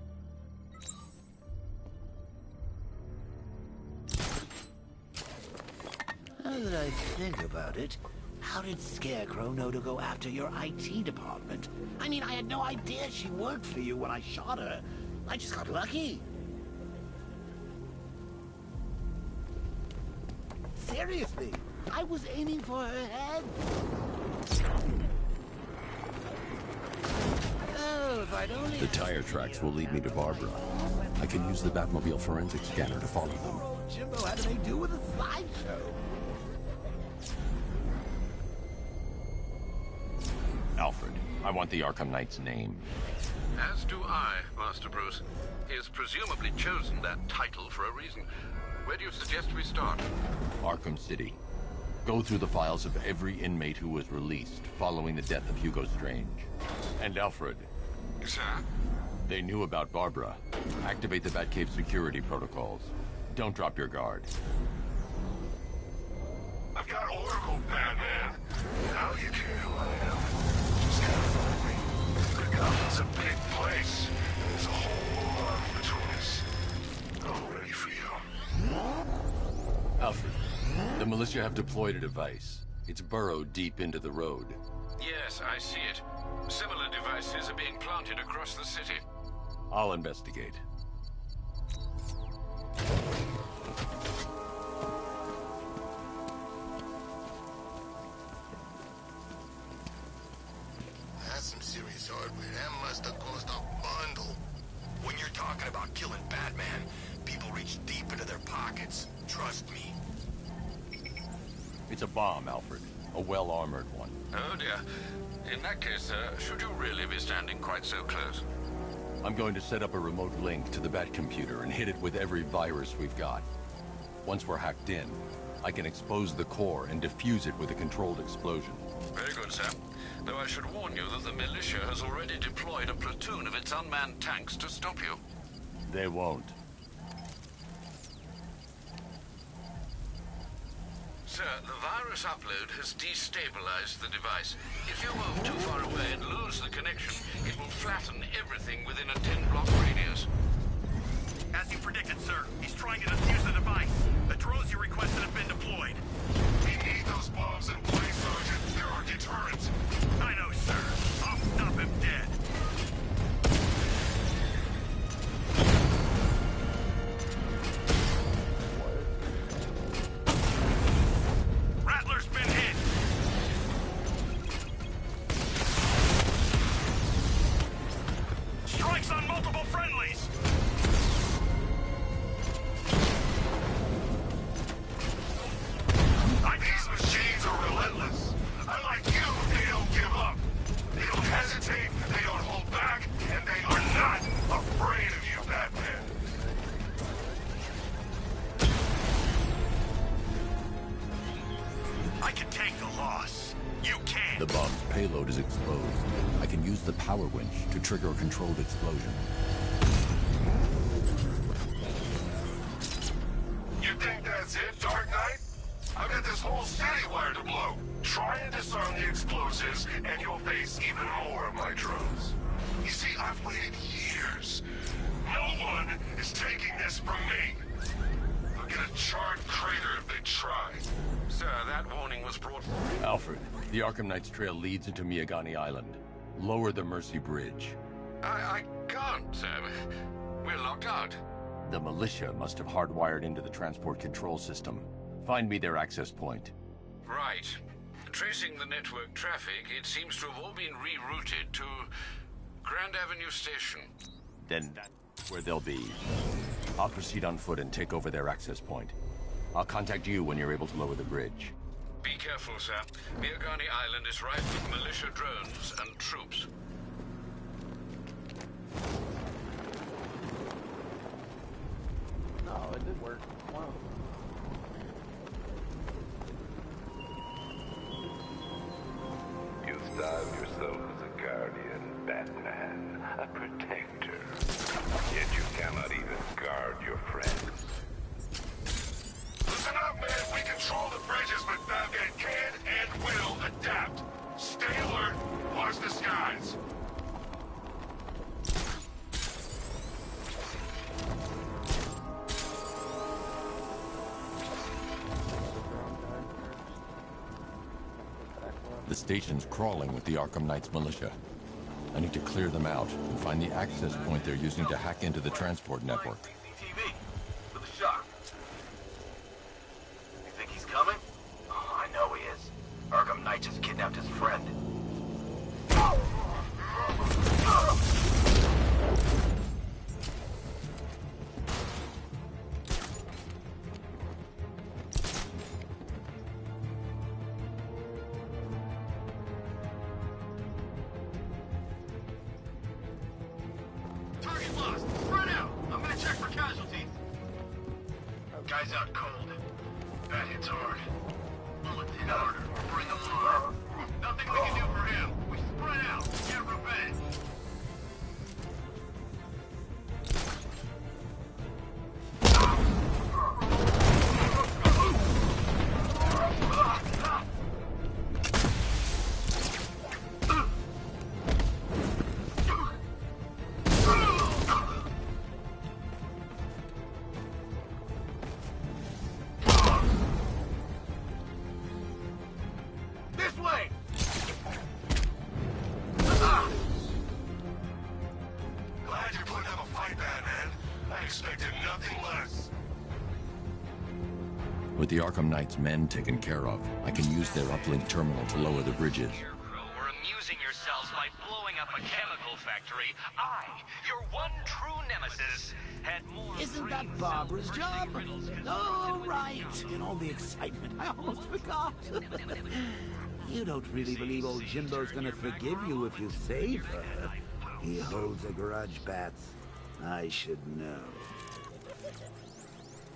S17: Now that I think about it, how did Scarecrow know to go after your IT department? I mean, I had no idea she worked for you when I shot her. I just got lucky. Seriously, I was aiming for her head. Oh, if I'd only...
S20: The tire tracks will lead me to Barbara. I can use the Batmobile forensic scanner to follow them.
S17: Jimbo had to make do with a slideshow.
S1: Alfred, I want the Arkham Knight's name.
S7: As do I, Master Bruce. He has presumably chosen that title for a reason. Where do you suggest we start?
S1: Arkham City. Go through the files of every inmate who was released following the death of Hugo Strange. And Alfred.
S7: Sir?
S1: They knew about Barbara. Activate the Batcave security protocols. Don't drop your guard.
S3: I've got Oracle, Batman. Now you care who I am. Just gotta find me. Gotham's a big place. There's a whole lot between us. I'm ready for you.
S1: Alfred, the militia have deployed a device. It's burrowed deep into the road.
S7: Yes, I see it. Similar devices are being planted across the city.
S1: I'll investigate.
S19: That's some serious hardware. That must have cost a bundle. When you're talking about killing Batman, people reach deep into their pockets. Trust me.
S1: It's a bomb, Alfred. A well-armored one.
S7: Oh dear. In that case, should you really be standing quite so close?
S1: I'm going to set up a remote link to the Batcomputer and hit it with every virus we've got. Once we're hacked in, I can expose the core and defuse it with a controlled explosion.
S7: Very good, sir. Though I should warn you that the militia has already deployed a platoon of its unmanned tanks to stop you.
S1: They won't.
S7: Sir, the virus upload has destabilized the device. If you move too far away and lose the connection, it will flatten everything within a 10-block radius.
S4: As you predicted, sir, he's trying to defuse the device. The drones you requested have been deployed.
S3: We need those bombs in place, Sergeant. They're our deterrent.
S4: I know, sir. I'll stop him dead. Rattler's been hit. Strikes on multiple friendlies.
S3: These machines are relentless. Unlike you, they don't give up. They don't hesitate, they don't hold back, and they are not afraid of you, Batman.
S4: I can take the loss. You can't.
S20: The bomb's payload is exposed. I can use the power winch to trigger a controlled explosion.
S3: You think that's it, Dark Knight? I've got this whole city wired to blow. Try and disarm the explosives, and you'll face even more of my drones. You see, I've waited years. No one is taking this from me. They'll get a charred crater if they try.
S7: Sir, that warning was brought...
S1: Alfred, the Arkham Knight's trail leads into Miagani Island. Lower the Mercy Bridge.
S7: I can't, sir. We're locked out.
S1: The militia must have hardwired into the transport control system. Find me their access point.
S7: Right. Tracing the network traffic, it seems to have all been rerouted to Grand Avenue Station.
S1: Then that's where they'll be. I'll proceed on foot and take over their access point. I'll contact you when you're able to lower the bridge.
S7: Be careful, sir. Miagani Island is rife with militia drones and troops.
S13: No, it did work. Wow.
S9: You styled yourself as a guardian, Batman, a protector. Yet you cannot even guard your friends.
S3: Listen up, man. We control the bridges, but Batman can and will adapt. Stay alert.
S1: The station's crawling with the Arkham Knight's militia. I need to clear them out and find the access point they're using to hack into the transport network.
S4: CCTV with a shot. You think he's coming? Oh, I know he is. Arkham Knight just kidnapped his friend. Target lost. Spread out. I'm gonna check for casualties. Guy's out cold. That hits hard. Bullets hit harder. Bring them on. Nothing we can do for him. We spread out. Get revenge. This way!
S3: Glad you're putting up a fight, Batman. I expected nothing less.
S1: With the Arkham Knight's men taken care of, I can use their uplink terminal to lower the bridges.
S8: We're amusing yourselves by blowing up a chemical factory. I, your one true nemesis, had more...
S17: Isn't that Barbara's job? Oh, right. In all the excitement, I almost forgot. You don't really believe old Jimbo's gonna forgive you if you save her. He holds a grudge, Bats. I should know.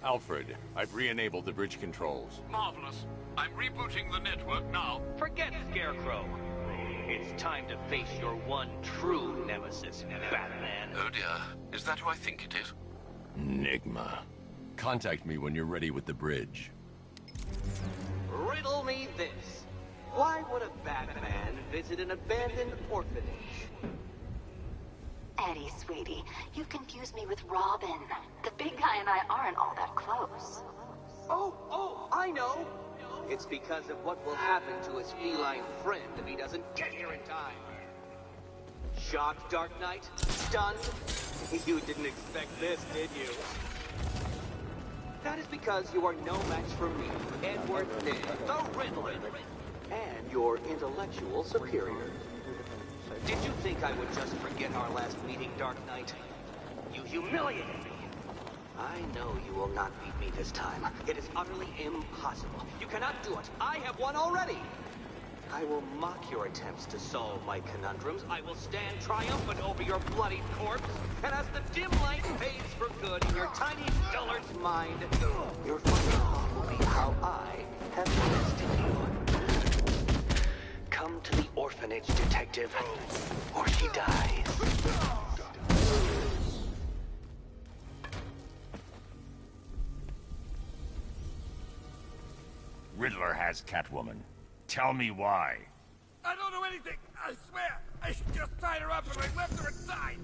S1: Alfred, I've re-enabled the bridge controls.
S8: Marvelous. I'm rebooting the network now. Forget Scarecrow. It's time to face your one true nemesis, Batman. Oh dear. Is that who I think it is?
S1: Enigma. Contact me when you're ready with the bridge.
S21: Riddle me this. Why would a Batman visit an abandoned orphanage?
S15: Eddie, sweetie, you confused me with Robin. The big guy and I aren't all that close.
S21: Oh, I know! It's because of what will happen to his feline friend if he doesn't get here in time. Shocked, Dark Knight? Stunned? You didn't expect this, did you? That is because you are no match for me, Edward Ned, the Riddler, and your intellectual superior. Did you think I would just forget our last meeting, Dark Knight? You humiliated me. I know you will not beat me this time. It is utterly impossible. You cannot do it. I have won already. I will mock your attempts to solve my conundrums. I will stand triumphant over your bloody corpse. And as the dim light fades for good in your tiny dullard's mind, your final thought will be how I have tested you. Come to the orphanage, detective, or she dies.
S1: Riddler has Catwoman. Tell me why.
S16: I don't know anything. I swear. I just tied her up and I left her inside.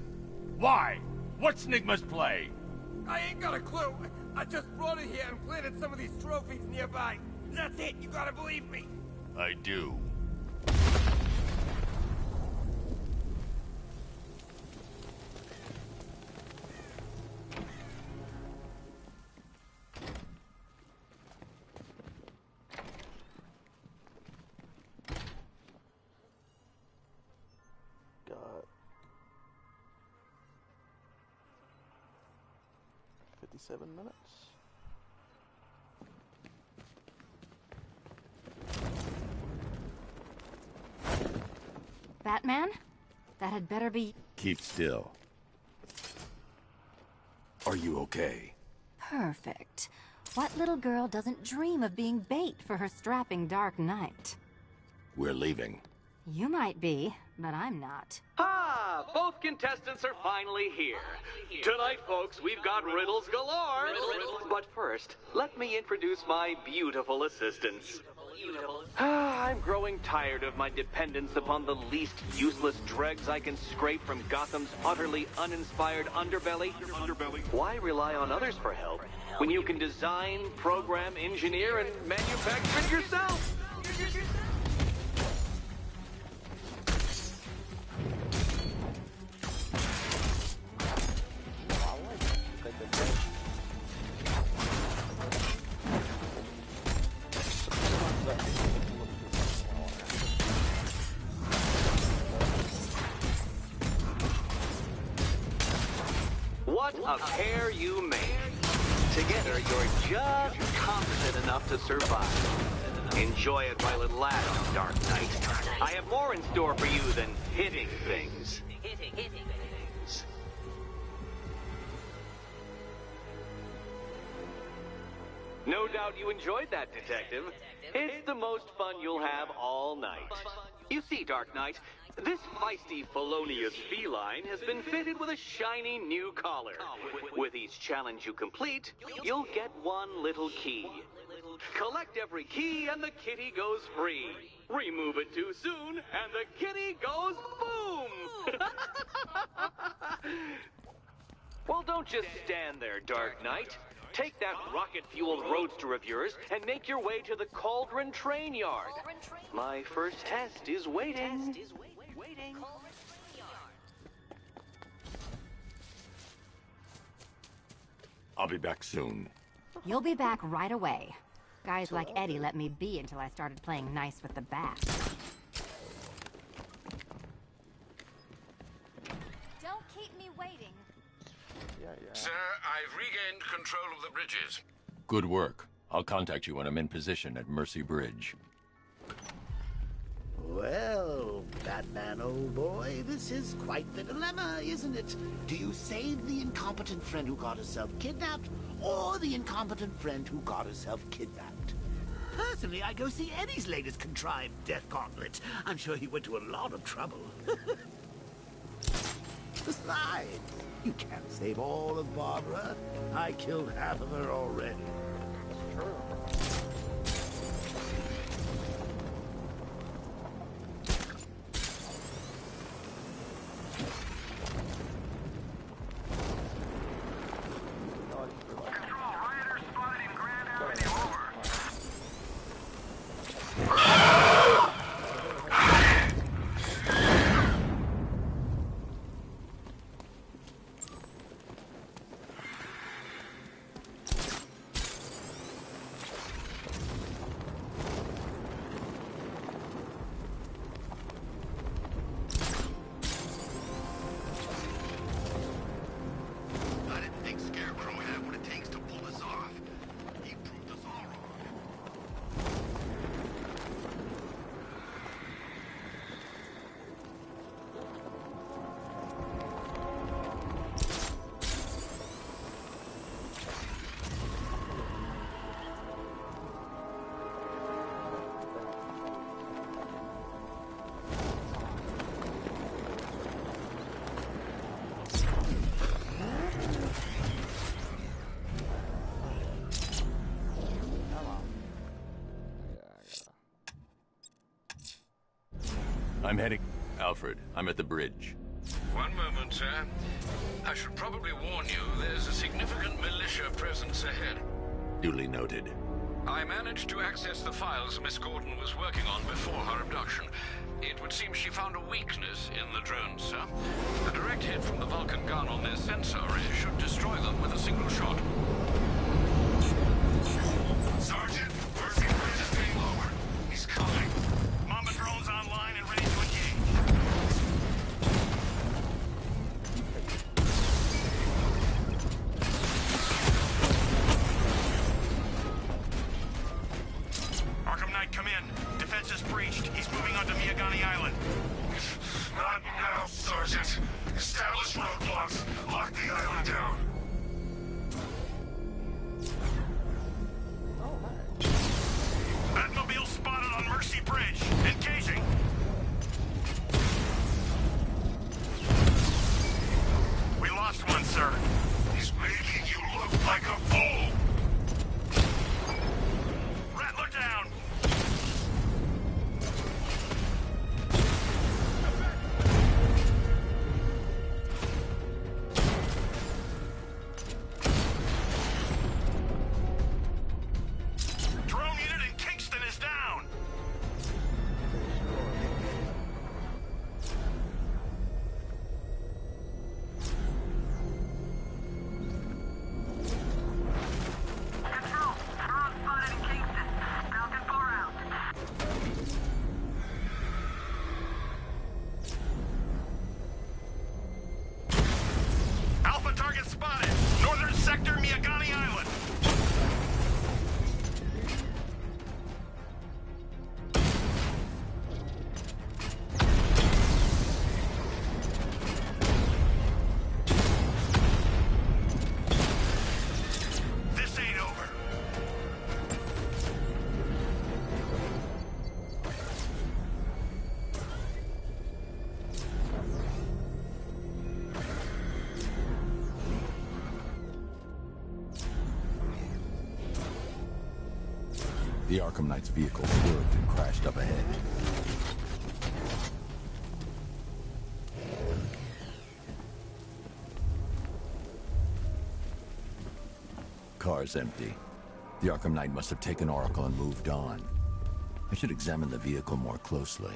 S1: Why? What's Enigma's play?
S16: I ain't got a clue. I just brought her here and planted some of these trophies nearby. That's it. You gotta believe me.
S1: I do.
S13: Got 57 minutes.
S2: Batman? That had better be...
S1: Keep still. Are you okay?
S2: perfect. What little girl doesn't dream of being bait for her strapping Dark Knight?
S1: We're leaving.
S2: You might be, but I'm not.
S21: Ah, both contestants are finally here. Tonight, folks, we've got riddles galore. But first, let me introduce my beautiful assistants. I'm growing tired of my dependence upon the least useless dregs I can scrape from Gotham's utterly uninspired underbelly. Why rely on others for help when you can design, program, engineer, and manufacture it yourself? What a pair you make. Together, you're just competent enough to survive. Enjoy it while it lasts, Dark Knight. I have more in store for you than hitting things. No doubt you enjoyed that, Detective. It's the most fun you'll have all night. You see, Dark Knight, this feisty, felonious feline has been fitted with a shiny new collar. With each challenge you complete, you'll get one little key. Collect every key and the kitty goes free. Remove it too soon and the kitty goes boom! Well, don't just stand there, Dark Knight. Take that rocket-fueled roadster of yours and make your way to the Cauldron Train Yard. My first test is waiting.
S1: I'll be back soon.
S6: You'll be back right away. Guys like Eddie let me be until I started playing nice with the bats.
S2: Don't keep me waiting.
S7: Sir, I've regained control of the bridges.
S1: Good work. I'll contact you when I'm in position at Mercy Bridge.
S17: Well, Batman, old boy, this is quite the dilemma, isn't it? Do you save the incompetent friend who got herself kidnapped, or the incompetent friend who got herself kidnapped? Personally, I go see Eddie's latest contrived death gauntlet. I'm sure he went to a lot of trouble. Besides, you can't save all of Barbara. I killed half of her already.
S1: I'm heading... Alfred, I'm at the bridge.
S7: One moment, sir. I should probably warn you, there's a significant militia presence ahead.
S1: Duly noted.
S7: I managed to access the files Miss Gordon was working on before her abduction. It would seem she found a weakness in the drones, sir. A direct hit from the Vulcan gun on their sensor array should destroy them with a single shot.
S3: Sergeant, Mercy Bridge is being lowered. He's coming. Mamba drones online and ready to engage. Arkham Knight, come in. Defense is breached. He's moving onto Miyagani Island. Not now, Sergeant. Establish roadblocks. Lock the island down. Batmobile spotted on Mercy Bridge. Engaging. We lost one, sir. He's making you look like a fool. Rattler down.
S20: The Arkham Knight's vehicle swerved and crashed up ahead. Car's empty. The Arkham Knight must have taken Oracle and moved on. I should examine the vehicle more closely.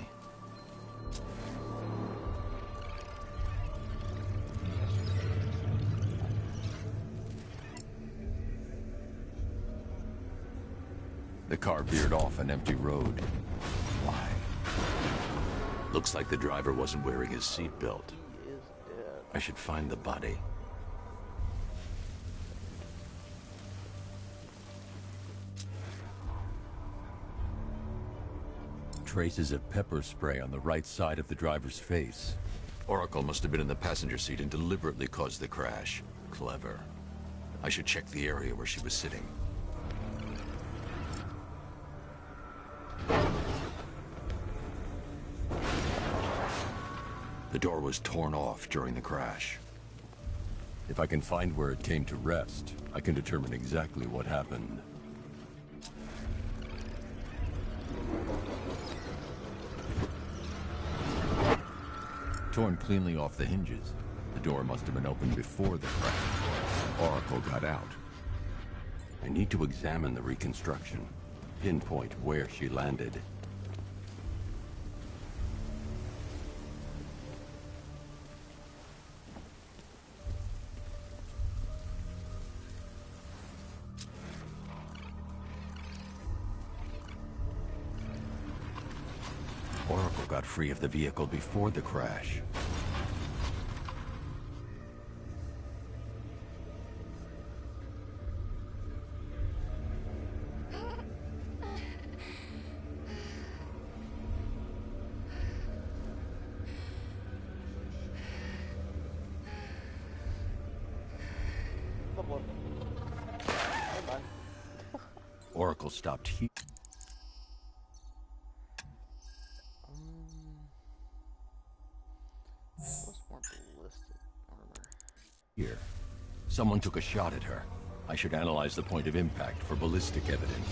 S20: The car veered off an empty road. Why? Looks like the driver wasn't wearing his seatbelt. I should find the body. Traces of pepper spray on the right side of the driver's face. Oracle must have been in the passenger seat and deliberately caused the crash. Clever. I should check the area where she was sitting. The door was torn off during the crash. If I can find where it came to rest, I can determine exactly what happened. Torn cleanly off the hinges. The door must have been opened before the crash. Oracle got out. I need to examine the reconstruction, pinpoint where she landed. Oracle got free of the vehicle before the crash. Oracle stopped here. Here. Someone took a shot at her. I should analyze the point of impact for ballistic evidence.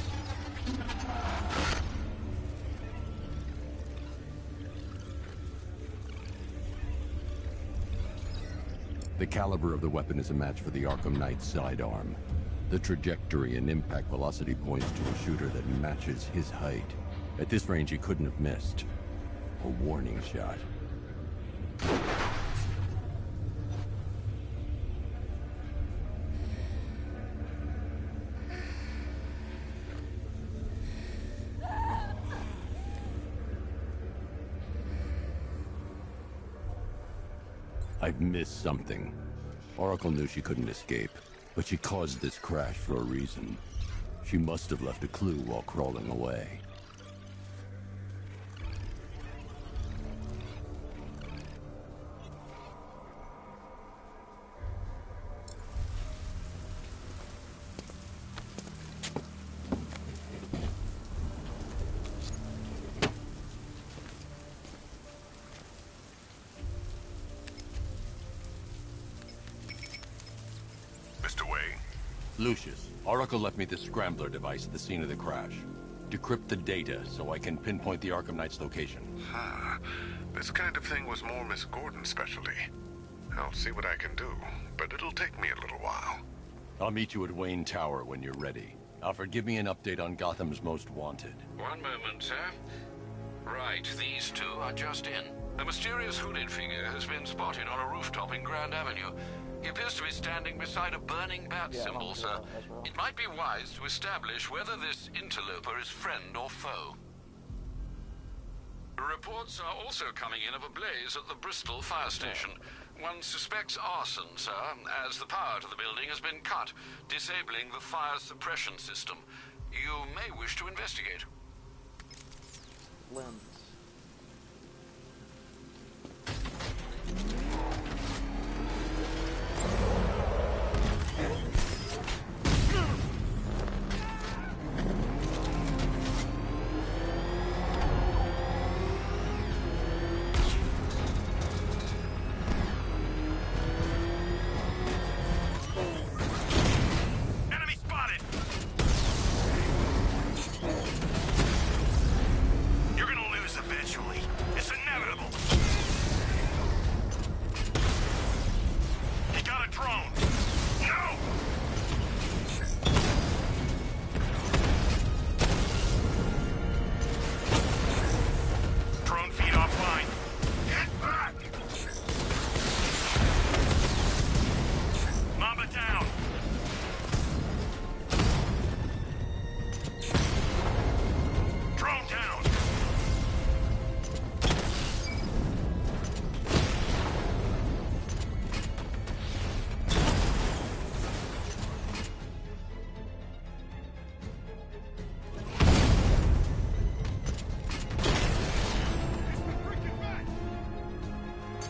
S20: The caliber of the weapon is a match for the Arkham Knight's sidearm. The trajectory and impact velocity points to a shooter that matches his height. At this range, he couldn't have missed. A warning shot. I've missed something. Oracle knew she couldn't escape, but she caused this crash for a reason. She must have left a clue while crawling away. Lucius, Oracle left me the Scrambler device at the scene of the crash. Decrypt the data so I can pinpoint the Arkham Knight's location.
S3: This kind of thing was more Miss Gordon's specialty. I'll see what I can do, but it'll take me a little while.
S1: I'll meet you at Wayne Tower when you're ready. Alfred, give me an update on Gotham's Most Wanted.
S7: One moment, sir. Right, these two are just in. A mysterious hooded figure has been spotted on a rooftop in Grand Avenue. He appears to be standing beside a burning bat symbol, sir. It might be wise to establish whether this interloper is friend or foe. Reports are also coming in of a blaze at the Bristol fire station. One suspects arson, sir, as the power to the building has been cut, disabling the fire suppression system. You may wish to investigate.
S13: Limbs.
S3: Enemy spotted! family. It's inevitable. He got a drone. No! Drone feed offline. Get back! Mamba down. Drone down.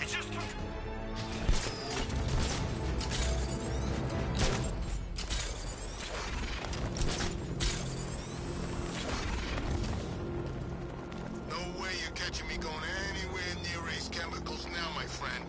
S3: It just took...
S19: No way you're catching me going anywhere near Ace Chemicals now, my friend.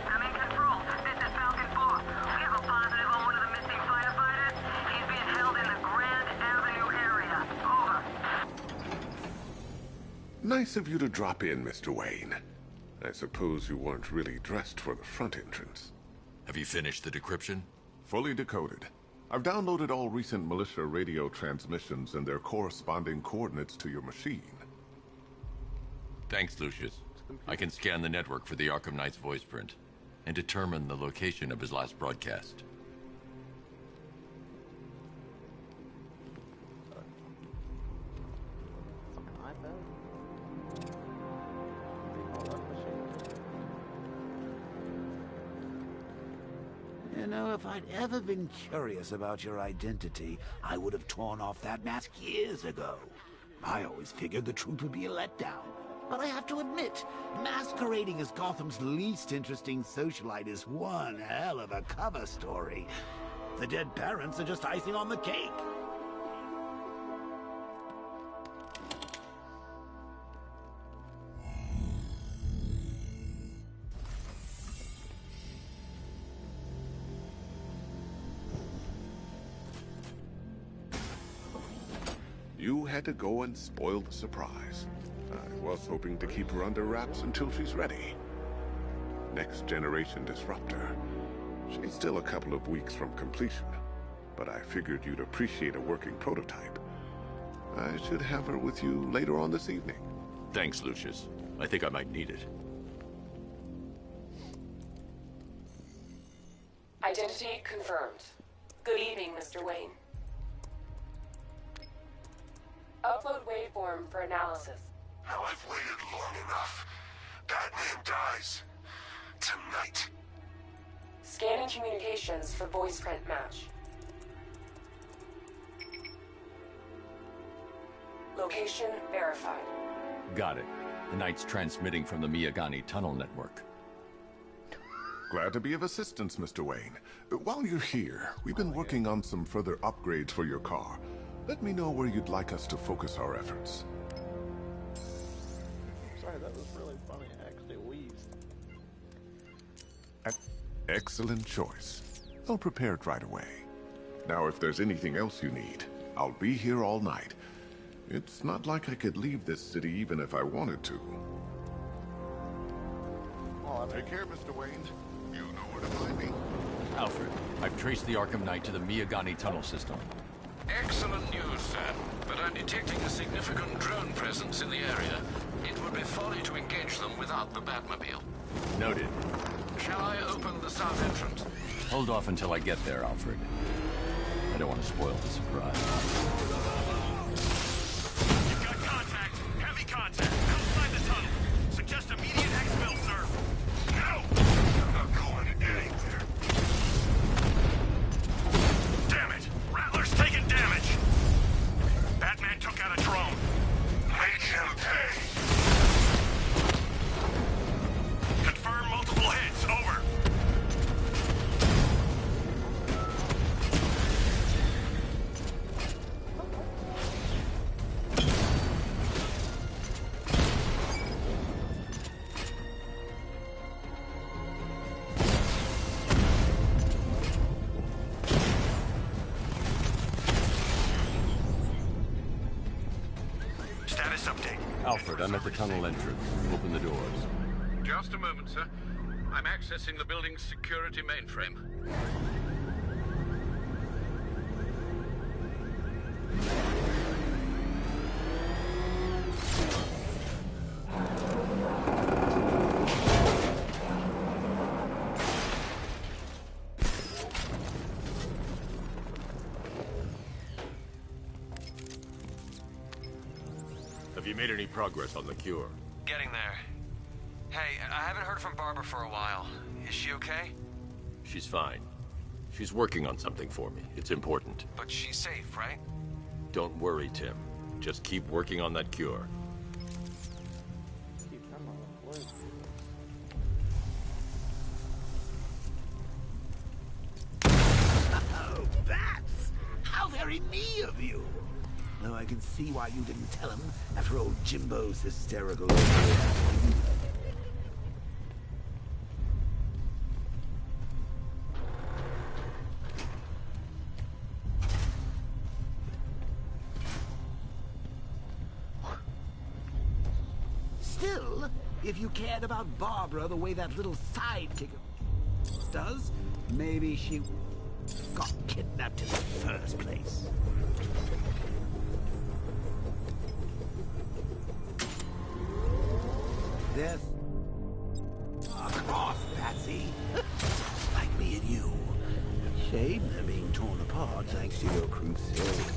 S14: I'm in control. This is Falcon 4. We have a positive on one of the missing firefighters. He's being held in the Grand Avenue area. Over.
S11: Nice of you to drop in, Mr. Wayne. I suppose you weren't really dressed for the front entrance.
S1: Have you finished the decryption?
S11: Fully decoded. I've downloaded all recent militia radio transmissions and their corresponding coordinates to your machine.
S1: Thanks, Lucius. I can scan the network for the Arkham Knight's voice print and determine the location of his last broadcast.
S17: You know, if I'd ever been curious about your identity, I would have torn off that mask years ago. I always figured the truth would be a letdown. But I have to admit, masquerading as Gotham's least interesting socialite is one hell of a cover story. The dead parents are just icing on the cake.
S11: You had to go and spoil the surprise. I was hoping to keep her under wraps until she's ready. Next generation disruptor. She's still a couple of weeks from completion, but I figured you'd appreciate a working prototype. I should have her with you later on this evening.
S1: Thanks, Lucius. I think I might need it.
S12: Identity confirmed. Good evening, Mr. Wayne. Upload waveform for analysis.
S3: Now I've waited long enough. Batman dies. Tonight.
S12: Scanning communications for voice print match. Location verified.
S1: Got it. The Knight's transmitting from the Miyagani Tunnel Network.
S11: Glad to be of assistance, Mr. Wayne. While you're here, we've been working on some further upgrades for your car. Let me know where you'd like us to focus our efforts.
S13: Sorry, that was really funny. I actually wheezed.
S11: Excellent choice. I'll prepare it right away. Now, if there's anything else you need, I'll be here all night. It's not like I could leave this city even if I wanted to.
S3: Take care, Mr. Wayne. You know where to find me.
S1: Alfred, I've traced the Arkham Knight to the Miyagani Tunnel system.
S7: Excellent news, sir. But I'm detecting a significant drone presence in the area. It would be folly to engage them without the Batmobile.
S1: Noted.
S7: Shall I open the south entrance?
S1: Hold off until I get there, Alfred. I don't want to spoil the surprise.
S3: You've got contact. Heavy contact. Outside the tunnel. Suggest immediate exfil, sir. No! I'm not going anywhere. Damn it! Rattler's taking damage! Batman took out a drone. Make him pay. Confirm multiple hits. Over.
S20: Alfred, I'm at the tunnel entrance. Open the doors.
S7: Just a moment, sir. I'm accessing the building's security mainframe.
S20: Have you made any progress on the cure?
S5: Getting there. Hey, I haven't heard from Barbara for a while. Is she okay?
S20: She's fine. She's working on something for me. It's important.
S5: But she's safe, right?
S20: Don't worry, Tim. Just keep working on that cure.
S17: Oh, Bats! How very me of you! Though I can see why you didn't tell him after old Jimbo's hysterical. Still, if you cared about Barbara the way that little sidekick does, maybe she got kidnapped in the first place. Death. Of course, Patsy. Like me and you. Shame they're being torn apart thanks to your crusade.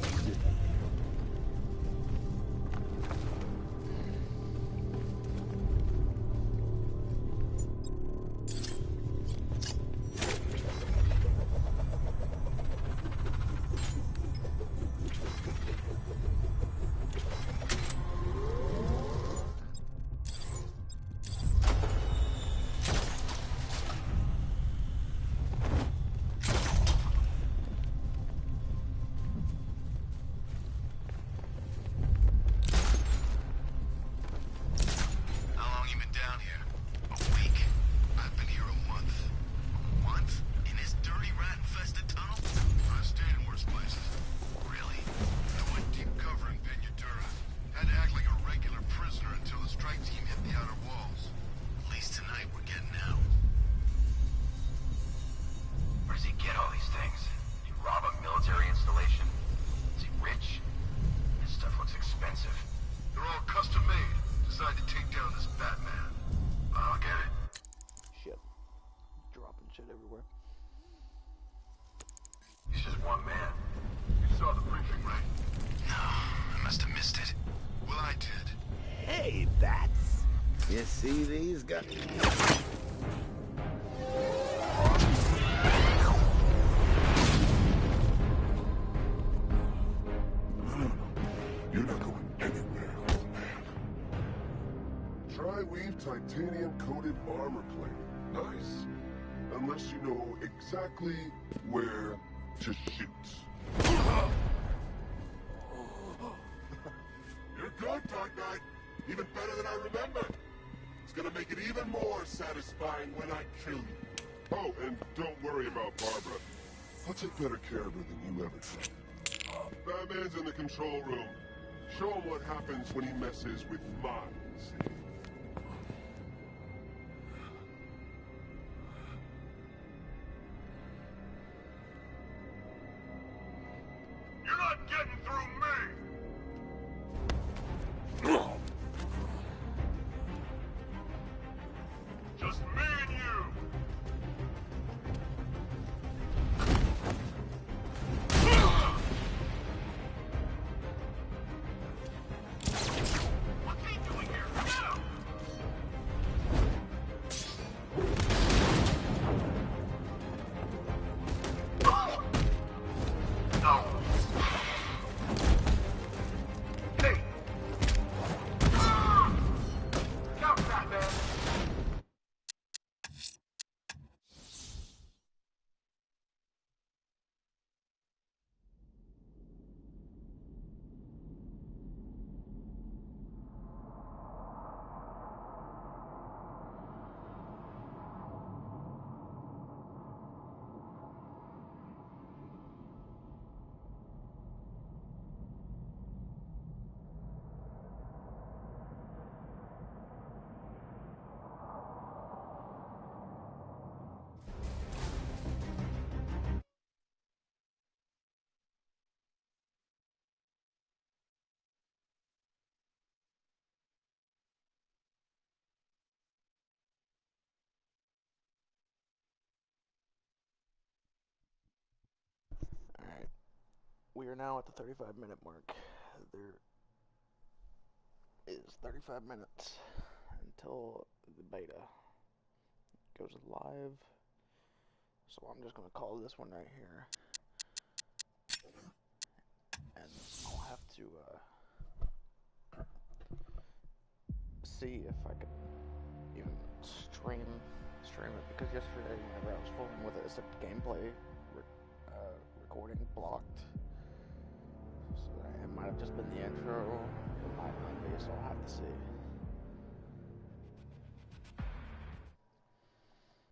S17: You see these guys?
S11: No. You're not going anywhere, old man. Tri-weave titanium-coated armor plate. Nice. Unless you know exactly where to shoot. You're good, Dark Knight. Even better than I remember. It's gonna make it even more satisfying when I kill you. Oh, and don't worry about Barbara. I'll take better care of her than you ever did. Batman's in the control room. Show him what happens when he messes with minds.
S3: You're not getting through me! Just me and you! What's he doing here? Get him!
S13: we are now at the 35-minute mark. There is 35 minutes until the beta goes live. So I'm just going to call this one right here. And I'll have to see if I can even stream it, because yesterday whenever I was fooling with it, it said gameplay recording blocked. So it might have just been the intro, it might not be, so I'll have to see.